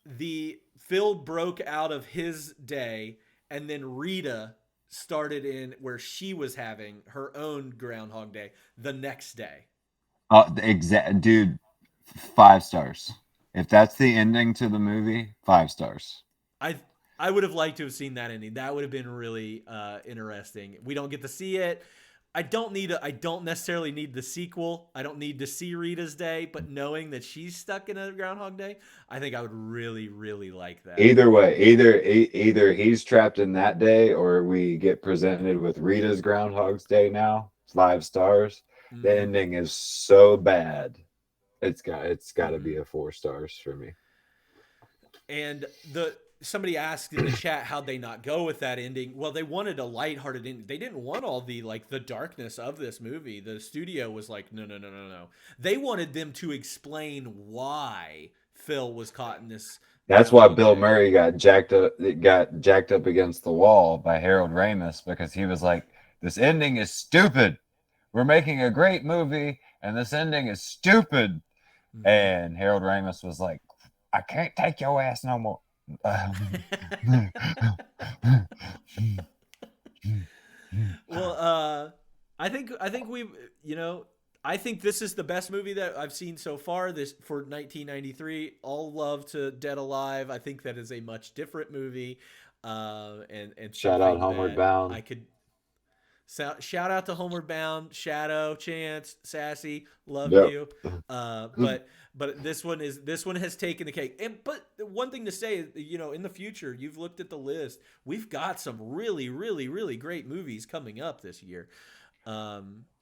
the Phil broke out of his day, and then Rita started in where she was having her own Groundhog Day the next day. exact dude, 5 stars. If that's the ending to the movie, 5 stars. I I would have liked to have seen that ending. That would have been really interesting. We don't get to see it. I don't necessarily need the sequel. I don't need to see Rita's Day, but knowing that she's stuck in a Groundhog Day, I think I would really, really like that. Either way, either he's trapped in that day, or we get presented with Rita's Groundhog's Day now. 5 stars. The Mm-hmm. ending is so bad. It's got to be Mm-hmm. a 4 stars for me. And the somebody asked in the chat how'd they not go with that ending. Well, they wanted a lighthearted ending. They didn't want all the like the darkness of this movie. The studio was like, no, no, no, no, no. They wanted them to explain why Phil was caught in That's why Groundhog Bill Day. Murray got jacked up against the wall by Harold Ramis because he was like, "This ending is stupid. We're making a great movie, and this ending is stupid." Hmm. And Harold Ramis was like, "I can't take your ass no more." Well, I think we, you know, I think this is the best movie that I've seen so far. This for 1993. All love to Dead Alive. I think that is a much different movie, and Shout out something Homeward that I Bound. could. So, shout out to Homeward Bound, Shadow, Chance, Sassy, love Yep. you. But this one has taken the cake. And but one thing to say, in the future, you've looked at the list. We've got some really, really, really great movies coming up this year.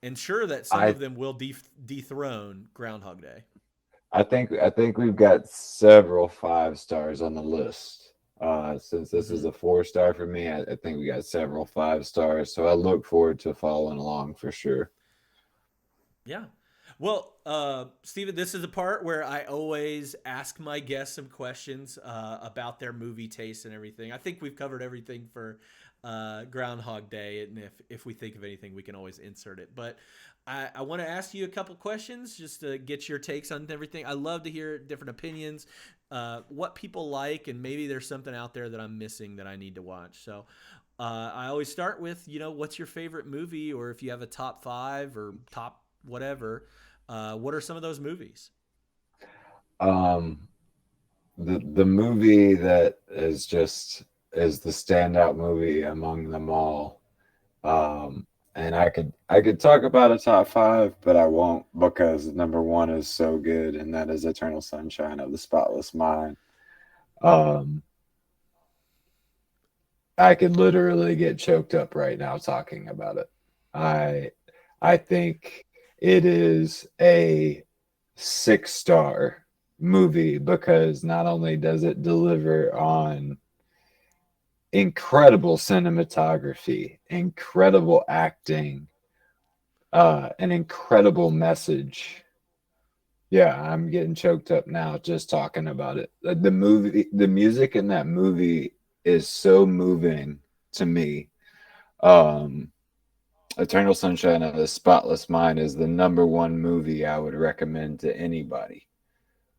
And sure that some I of them will dethrone Groundhog Day. I think we've got several 5 stars on the list. Since this is Hmm. a 4 star for me, I think we got several 5 stars. So I look forward to following along for sure. Yeah. Well, Steven, this is the part where I always ask my guests some questions about their movie taste and everything. I think we've covered everything for Groundhog Day, and if we think of anything, we can always insert it. But I want to ask you a couple questions just to get your takes on everything. I love to hear different opinions, what people like, and maybe there's something out there that I'm missing that I need to watch. So I always start with, what's your favorite movie, or if you have a top five or top whatever, what are some of those movies? Um, the movie that is the standout movie among them all. Um, and I could talk about a top five, but I won't because number one is so good, and that is Eternal Sunshine of the Spotless Mind. Um, I could literally get choked up right now talking about it. I I think it is a 6 star movie because not only does it deliver on incredible cinematography, incredible acting, an incredible message. Yeah, I'm getting choked up now just talking about it. The music in that movie is so moving to me. Um, Eternal Sunshine of the Spotless Mind is the number one movie I would recommend to anybody.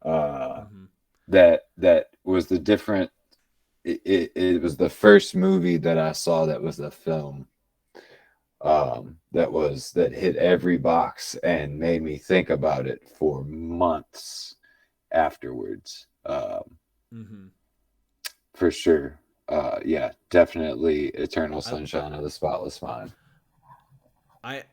Uh, Hmm. that was the different. It was the first movie that I saw that was a film, that hit every box and made me think about it for months afterwards. Hmm. For sure. Yeah, definitely Eternal I, Sunshine of the Spotless Mind.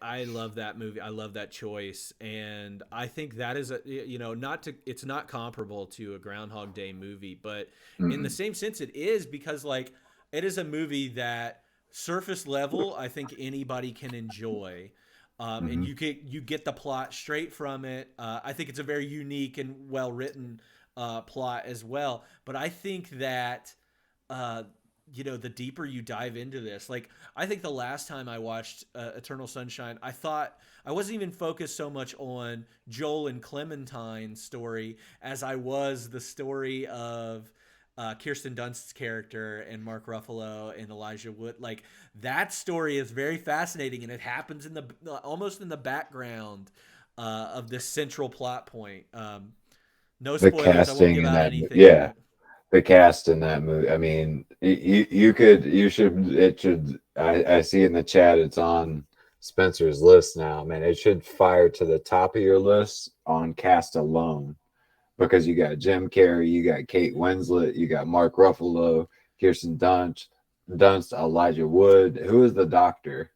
I love that movie. I love that choice, and I think that is not to it's not comparable to a Groundhog Day movie, but in the Mm-mm. same sense, it is because like it is a movie that surface level I think anybody can enjoy, and Mm-hmm. you get the plot straight from it. I think it's a very unique and well written plot as well, but I think that uh, the deeper you dive into this, like I think the last time I watched Eternal Sunshine, I thought I wasn't even focused so much on Joel and Clementine's story as I was the story of Kirsten Dunst's character and Mark Ruffalo and Elijah Wood. Like that story is very fascinating, and it happens in the almost in the background of this central plot point. No The spoilers. I won't casting give in out that, anything, yeah, but the cast in that movie. I mean, you should, it should. I see in the chat it's on Spencer's list now. Man, it should fire to the top of your list on cast alone because you got Jim Carrey, you got Kate Winslet, you got Mark Ruffalo, Kirsten Dunst, Elijah Wood. Who is the doctor?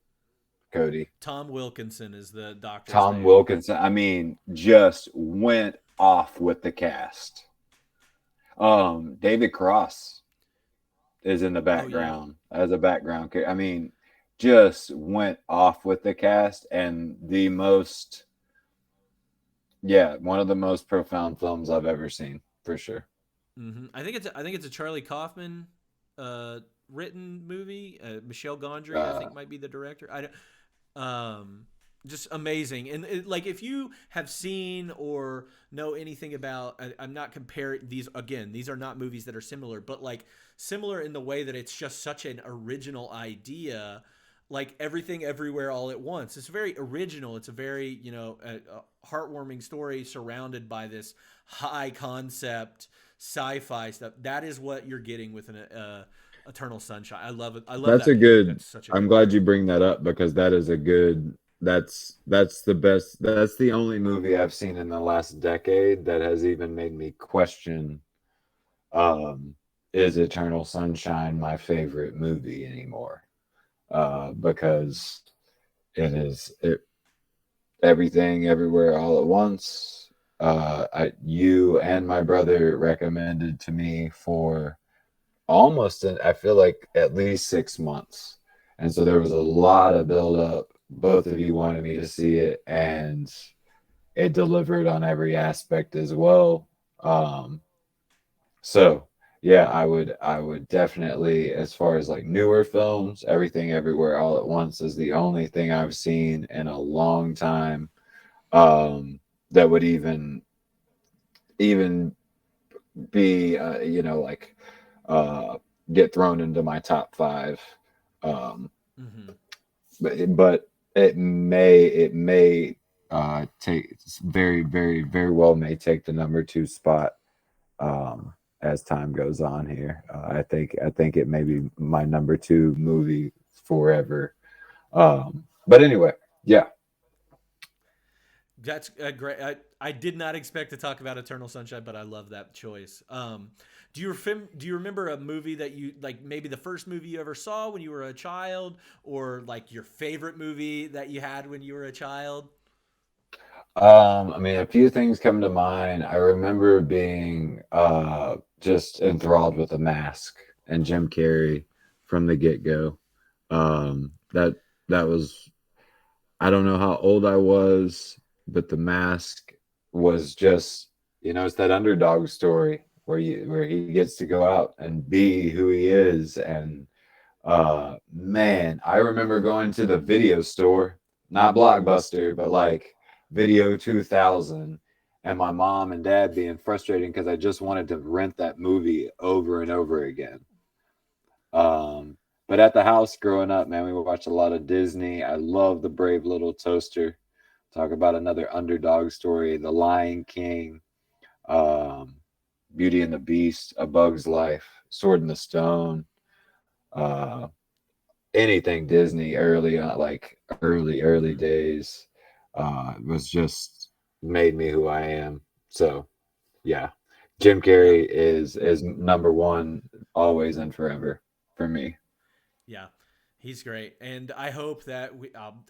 Cody. Tom Wilkinson is the doctor's Tom name. Wilkinson. I mean, just went off with the cast. David Cross is in the Oh yeah. background as a background character. I mean, just went off with the cast and one of the most profound films I've ever seen for sure. I think it's a Charlie Kaufman written movie. Michelle Gondry, I Uh, think, might be the director. I don't. just amazing. And like, if you have seen or know anything about, I'm not comparing these again. These are not movies that are similar, but like similar in the way that it's just such an original idea. Like Everything Everywhere All at Once. It's very original. It's a very, a heartwarming story surrounded by this high concept sci-fi stuff. That is what you're getting with an Eternal Sunshine. I love it. I love That's that a pick. good. That's such a I'm good pick. glad you bring that up because that is a good. That's the best. That's the only movie I've seen in the last decade that has even made me question, um, is Eternal Sunshine my favorite movie anymore? Because it everything everywhere all at once. You and my brother recommended to me for I feel like at least 6 months. And so there was a lot of build up. Both of you wanted me to see it, and it delivered on every aspect as well. Um, so yeah, I would definitely, as far as like newer films, Everything Everywhere All at Once is the only thing I've seen in a long time, that would even be, like, uh, get thrown into my top five. Um, Mm-hmm. but it may take very well may take the number two spot, as time goes on here. I think it may be my number two movie forever. But anyway, yeah. That's a great. I did not expect to talk about Eternal Sunshine, but I love that choice. Do you remember a movie that you like? Maybe the first movie you ever saw when you were a child, or like your favorite movie that you had when you were a child? I mean, a few things come to mind. I remember being just enthralled with The Mask and Jim Carrey from the get-go. That that was I don't know how old I was, but The Mask was just, it's that underdog story where he gets to go out and be who he is. And man, I remember going to the video store, not Blockbuster, but like Video 2000, and my mom and dad being frustrated because I just wanted to rent that movie over and over again. Um, but at the house growing up, man, we watched a lot of Disney. I love The Brave Little Toaster. Talk about another underdog story, The Lion King, um, Beauty and the Beast, A Bug's Life, Sword in the Stone, uh, anything Disney early on, like early Mm-hmm. days, was just made me who I am. So yeah, Jim Yeah, Carrey is number one always and forever for me. yeah, he's great, and I hope that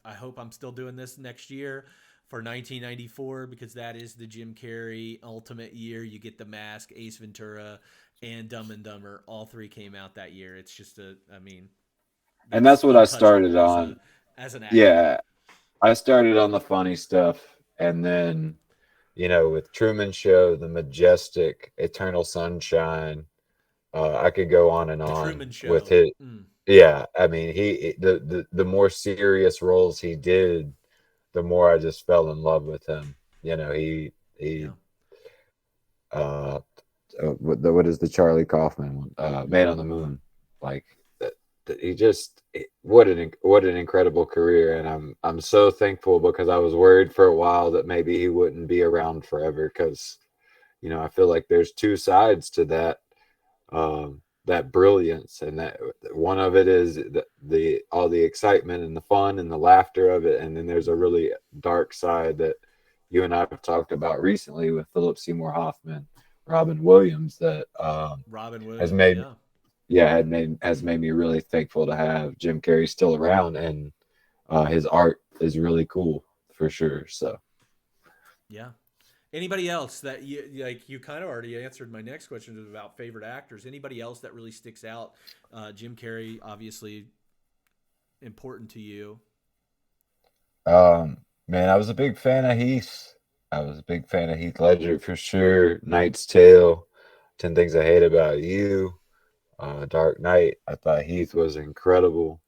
I hope I'm still doing this next year for 1994 because that is the Jim Carrey ultimate year. You get The Mask, Ace Ventura, and Dumb and Dumber. All three came out that year. It's just I mean, And that's that's what I started untouchable as on. an actor. Yeah, I started on the funny stuff, and then, with Truman Show, The Majestic, Eternal Sunshine, I could go on and The on Truman with Show. it. Mm, Yeah, I mean, the more serious roles he did, the more I just fell in love with him. He yeah. uh, what is the Charlie Kaufman one? Man on the Moon. Like, he just, what an incredible career, and I'm so thankful because I was worried for a while that maybe he wouldn't be around forever because I feel like there's two sides to that brilliance, and that one of it is the all the excitement and the fun and the laughter of it, and then there's a Mm-hmm. really dark side that you and I have talked about recently with Philip Seymour Hoffman, Robin Williams, that Robin has Williams. made Yeah. yeah had made has made me really thankful to have Jim Carrey still around, and his art is really cool for sure. So Yeah. Anybody else that like? You kind of already answered my next question about favorite actors. Anybody else that really sticks out? Jim Carrey, obviously important to you. man, I was a big fan of Heath. I was a big fan of Heath Ledger for sure. Knight's Tale, 10 Things I Hate About You, Dark Knight. I thought Heath was incredible.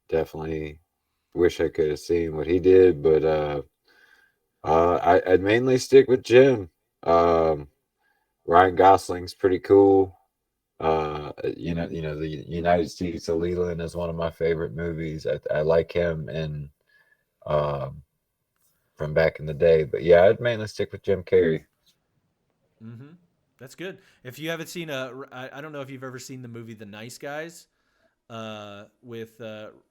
Definitely. wish I could have seen what he did, but I'd mainly stick with Jim. Um, Ryan Gosling's pretty cool. The United States of Leland is one of my favorite movies. I like him and um, from back in the day. But yeah, I'd mainly stick with Jim Carrey. Mm-hmm. That's good. If you haven't seen I don't know if you've ever seen the movie The Nice Guys, with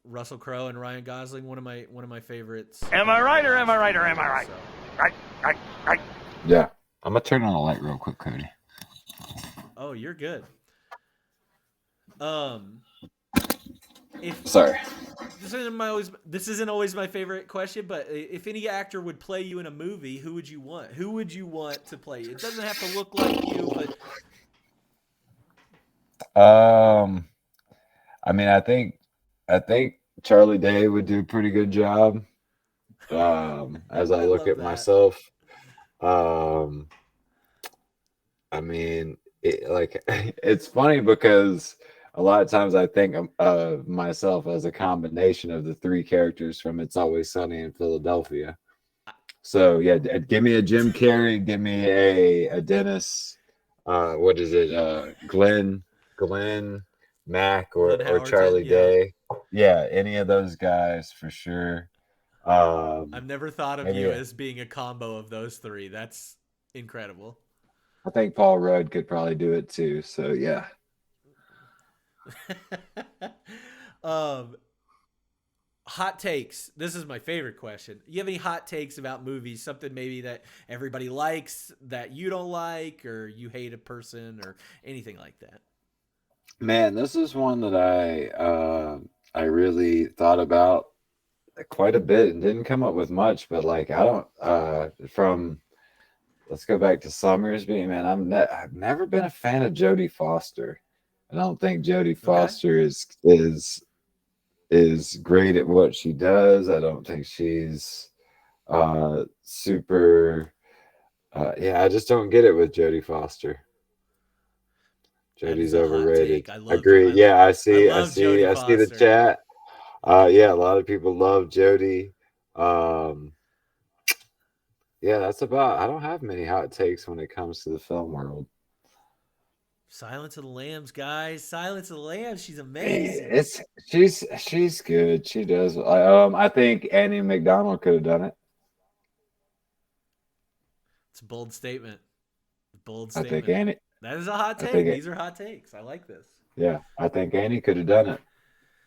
Russell Crowe and Ryan Gosling. One of my favorites. Am I right or am I last right few or am I years. right? So Right, right, right. Yeah, I'm gonna turn on the light real quick, Cody. oh, you're good. Um, if Sorry. this isn't always my favorite question, but if any actor would play you in a movie, who would you want? Who would you want to play you? It doesn't have to look like you, but Um, I mean, I think Charlie Day would do a pretty good job. As I I look love at that. myself, um, I mean, it's funny because a lot of times I think of myself as a combination of the three characters from It's Always Sunny in Philadelphia. So yeah, give me a Jim Carrey, give me a Dennis. What is it? Glenn Mack Glenn or Howerton, Charlie yeah. Day. Yeah, any of those guys for sure. Um, I've never thought of you maybe as being a combo of those three. That's incredible. I think Paul Rudd could probably do it too. So yeah. um, hot takes. This is my favorite question. You have any hot takes about movies? Something maybe that everybody likes that you don't like, or you hate a person, or anything like that? Man, this is one that I really thought about quite a bit and didn't come up with much, but like I don't from let's go back to Summersby, man. I've never been a fan of Jodie Foster. I don't think Jodie Okay. Foster is great at what she does. I don't think she's super yeah, I just don't get it with Jodie Foster. That is Jodie's a hot overrated. take. I love. Agree. Yeah, I love Jodie I see the Foster. chat. Yeah, a lot of people love Jodie. Um, yeah, that's about. I don't have many hot takes when it comes to the film world. Silence of the Lambs, guys. Silence of the Lambs. She's amazing. It's she's good. She does. I think Annie McDonald could have done it. It's a bold statement. Bold I think statement. Annie. That is a hot I take. think These are hot takes. I like this. yeah. I think Annie could have done it.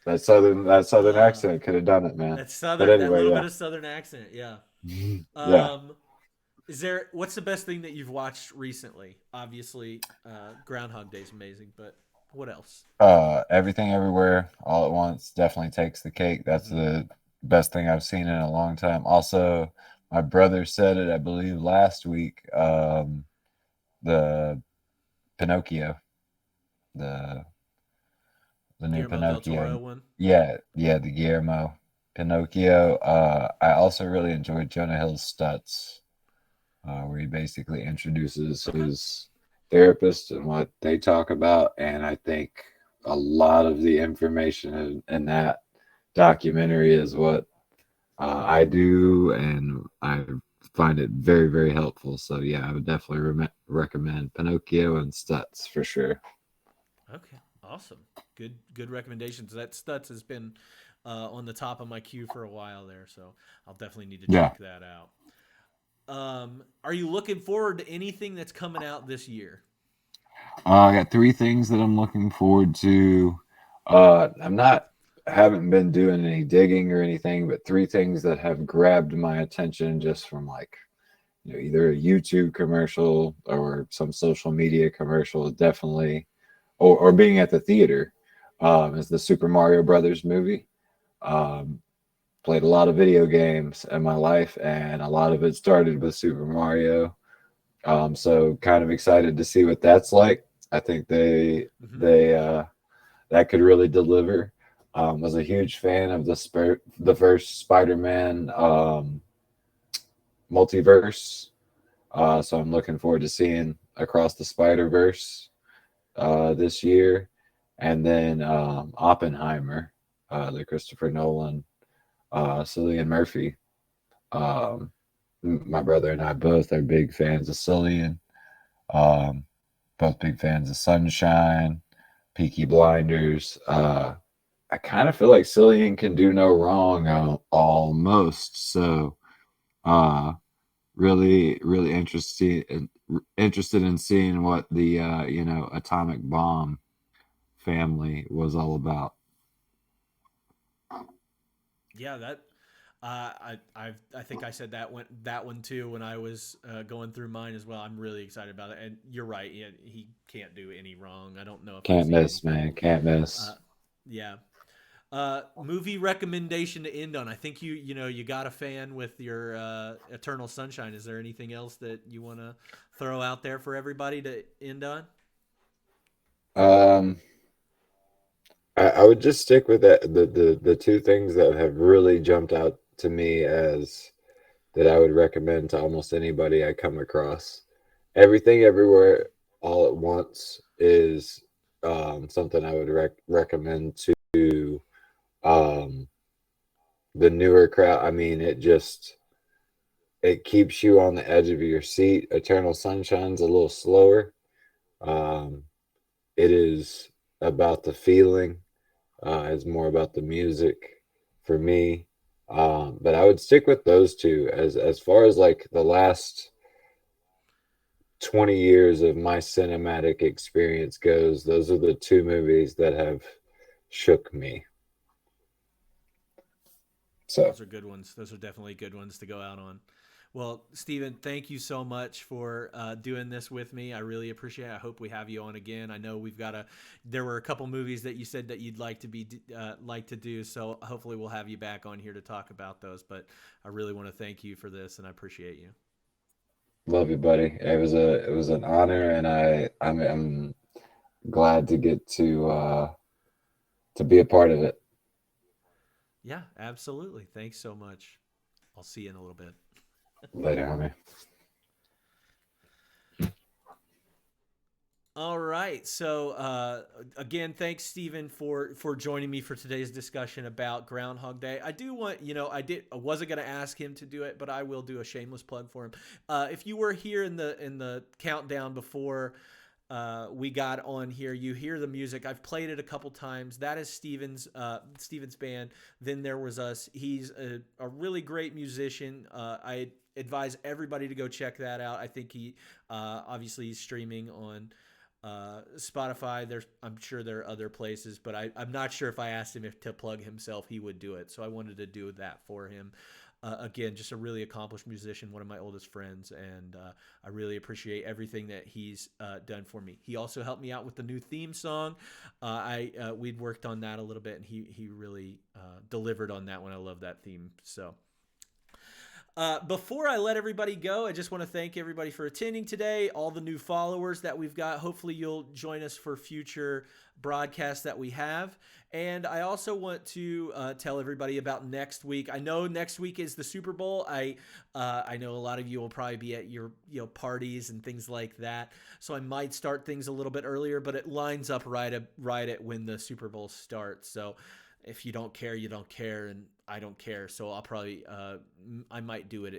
That southern Uh, accent could have done it, man. that But southern, that anyway, little yeah, bit of southern accent. Yeah. yeah. Um, what's the best thing that you've watched recently? Obviously, Groundhog Day is amazing, but what else? Everything Everywhere All at Once definitely takes the cake. That's Mm-hmm. the best thing I've seen in a long time. Also, my brother said it, I believe, last week. The Pinocchio, the the new Guillermo del Pinocchio. Toro one. Yeah, the Guillermo Pinocchio. I also really enjoyed Jonah Hill's Stutz, where he basically introduces Okay. his therapist and what they talk about. And I think a lot of the information in that documentary is what I do, and I find it very, very helpful. So yeah, I would definitely recommend Pinocchio and Stutz for sure. Okay. Awesome. Good recommendations. That Stutz has been on the top of my queue for a while there, so I'll definitely need to Yeah. check that out. Are you looking forward to anything that's coming out this year? I got three things that I'm looking forward to. I'm not haven't been doing any digging or anything, but three things that have grabbed my attention just from like either a YouTube commercial or some social media commercial, definitely, or being at the theater, is the Super Mario Brothers movie. Um, Played a lot of video games in my life, and a lot of it started with Super Mario. So kind of excited to see what that's like. I think Mm-hmm. they that could really deliver. Was a huge fan of the first Spider-Man multiverse. So I'm looking forward to seeing Across the Spider-Verse this year, and then Oppenheimer, the Christopher Nolan Cillian Murphy. Um, my brother and I both are big fans of Cillian. Um, both big fans of Sunshine, Peaky Blinders. I kind of feel like Cillian can do no wrong almost. So, uh, really interested in seeing what the atomic bomb family was all about. Yeah, that I think I said that one too when I was going through mine as well. I'm really excited about it, and you're right. Yeah, he can't do any wrong. I don't know if I've Can't seen miss, anything. man. Can't Uh, miss. yeah. Movie recommendation to end on. I think you got a fan with your Eternal Sunshine. Is there anything else that you want to throw out there for everybody to end on? Um, I would just stick with that. The two things that have really jumped out to me as that I would recommend to almost anybody I come across. Everything Everywhere All at Once is something I would recommend to um, the newer crowd. I mean, it keeps you on the edge of your seat. Eternal Sunshine's a little slower. Um, it is about the feeling. It's more about the music for me. But I would stick with those two as far as like the last 20 years of my cinematic experience goes. Those are the two movies that have shook me. So Those are good ones. Those are definitely good ones to go out on. Well, Steven, thank you so much for doing this with me. I really appreciate it. I hope we have you on again. I know there were a couple movies that you said that you'd like to do. So hopefully we'll have you back on here to talk about those. But I really want to thank you for this and I appreciate you. love you, buddy. It was an honor, and I'm glad to get to be a part of it. Yeah, absolutely. Thanks so much. I'll see you in a little bit. Later, homie. All right. So again, thanks, Stephen, for joining me for today's discussion about Groundhog Day. I do want, I wasn't going to ask him to do it, but I will do a shameless plug for him. If you were here in the countdown before we got on here, you hear the music. I've played it a couple times. That is Steven's band. Then there was us. He's a really great musician. I advise everybody to go check that out. I think he obviously he's streaming on Spotify. I'm sure there are other places, but I'm not sure if I asked him if to plug himself, he would do it. So I wanted to do that for him. Again, just a really accomplished musician, one of my oldest friends, and I really appreciate everything that he's done for me. He also helped me out with the new theme song. We'd worked on that a little bit, and he really delivered on that one. I love that theme. So. Before I let everybody go, I just want to thank everybody for attending today, all the new followers that we've got. Hopefully you'll join us for future broadcasts that we have. And I also want to tell everybody about next week. I know next week is the Super Bowl. I know a lot of you will probably be at your parties and things like that. So I might start things a little bit earlier, but it lines up right at when the Super Bowl starts. So if you don't care, you don't care, and I don't care. So I'll probably I might do it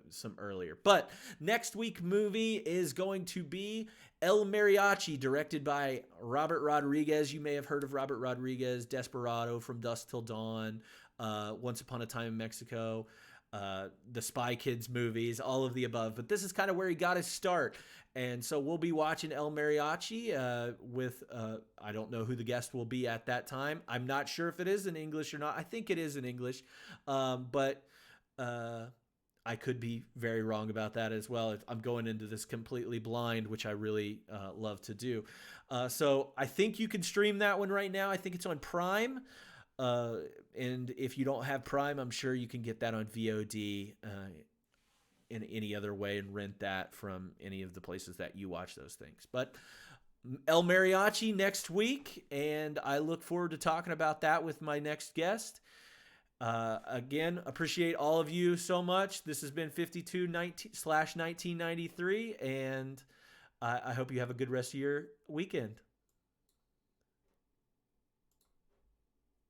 some earlier. But next week movie is going to be El Mariachi, directed by Robert Rodriguez. You may have heard of Robert Rodriguez, Desperado, From Dusk Till Dawn, Once Upon a Time in Mexico, the Spy Kids movies, all of the above. But this is kind of where he got his start. And so we'll be watching El Mariachi with, I don't know who the guest will be at that time. I'm not sure if it is in English or not. I think it is in English. But I could be very wrong about that as well. If I'm going into this completely blind, which I really love to do. So I think you can stream that one right now. I think it's on Prime. And if you don't have Prime, I'm sure you can get that on VOD in any other way and rent that from any of the places that you watch those things. But El Mariachi next week, and I look forward to talking about that with my next guest. Again, appreciate all of you so much. This has been 52/1993, and I hope you have a good rest of your weekend.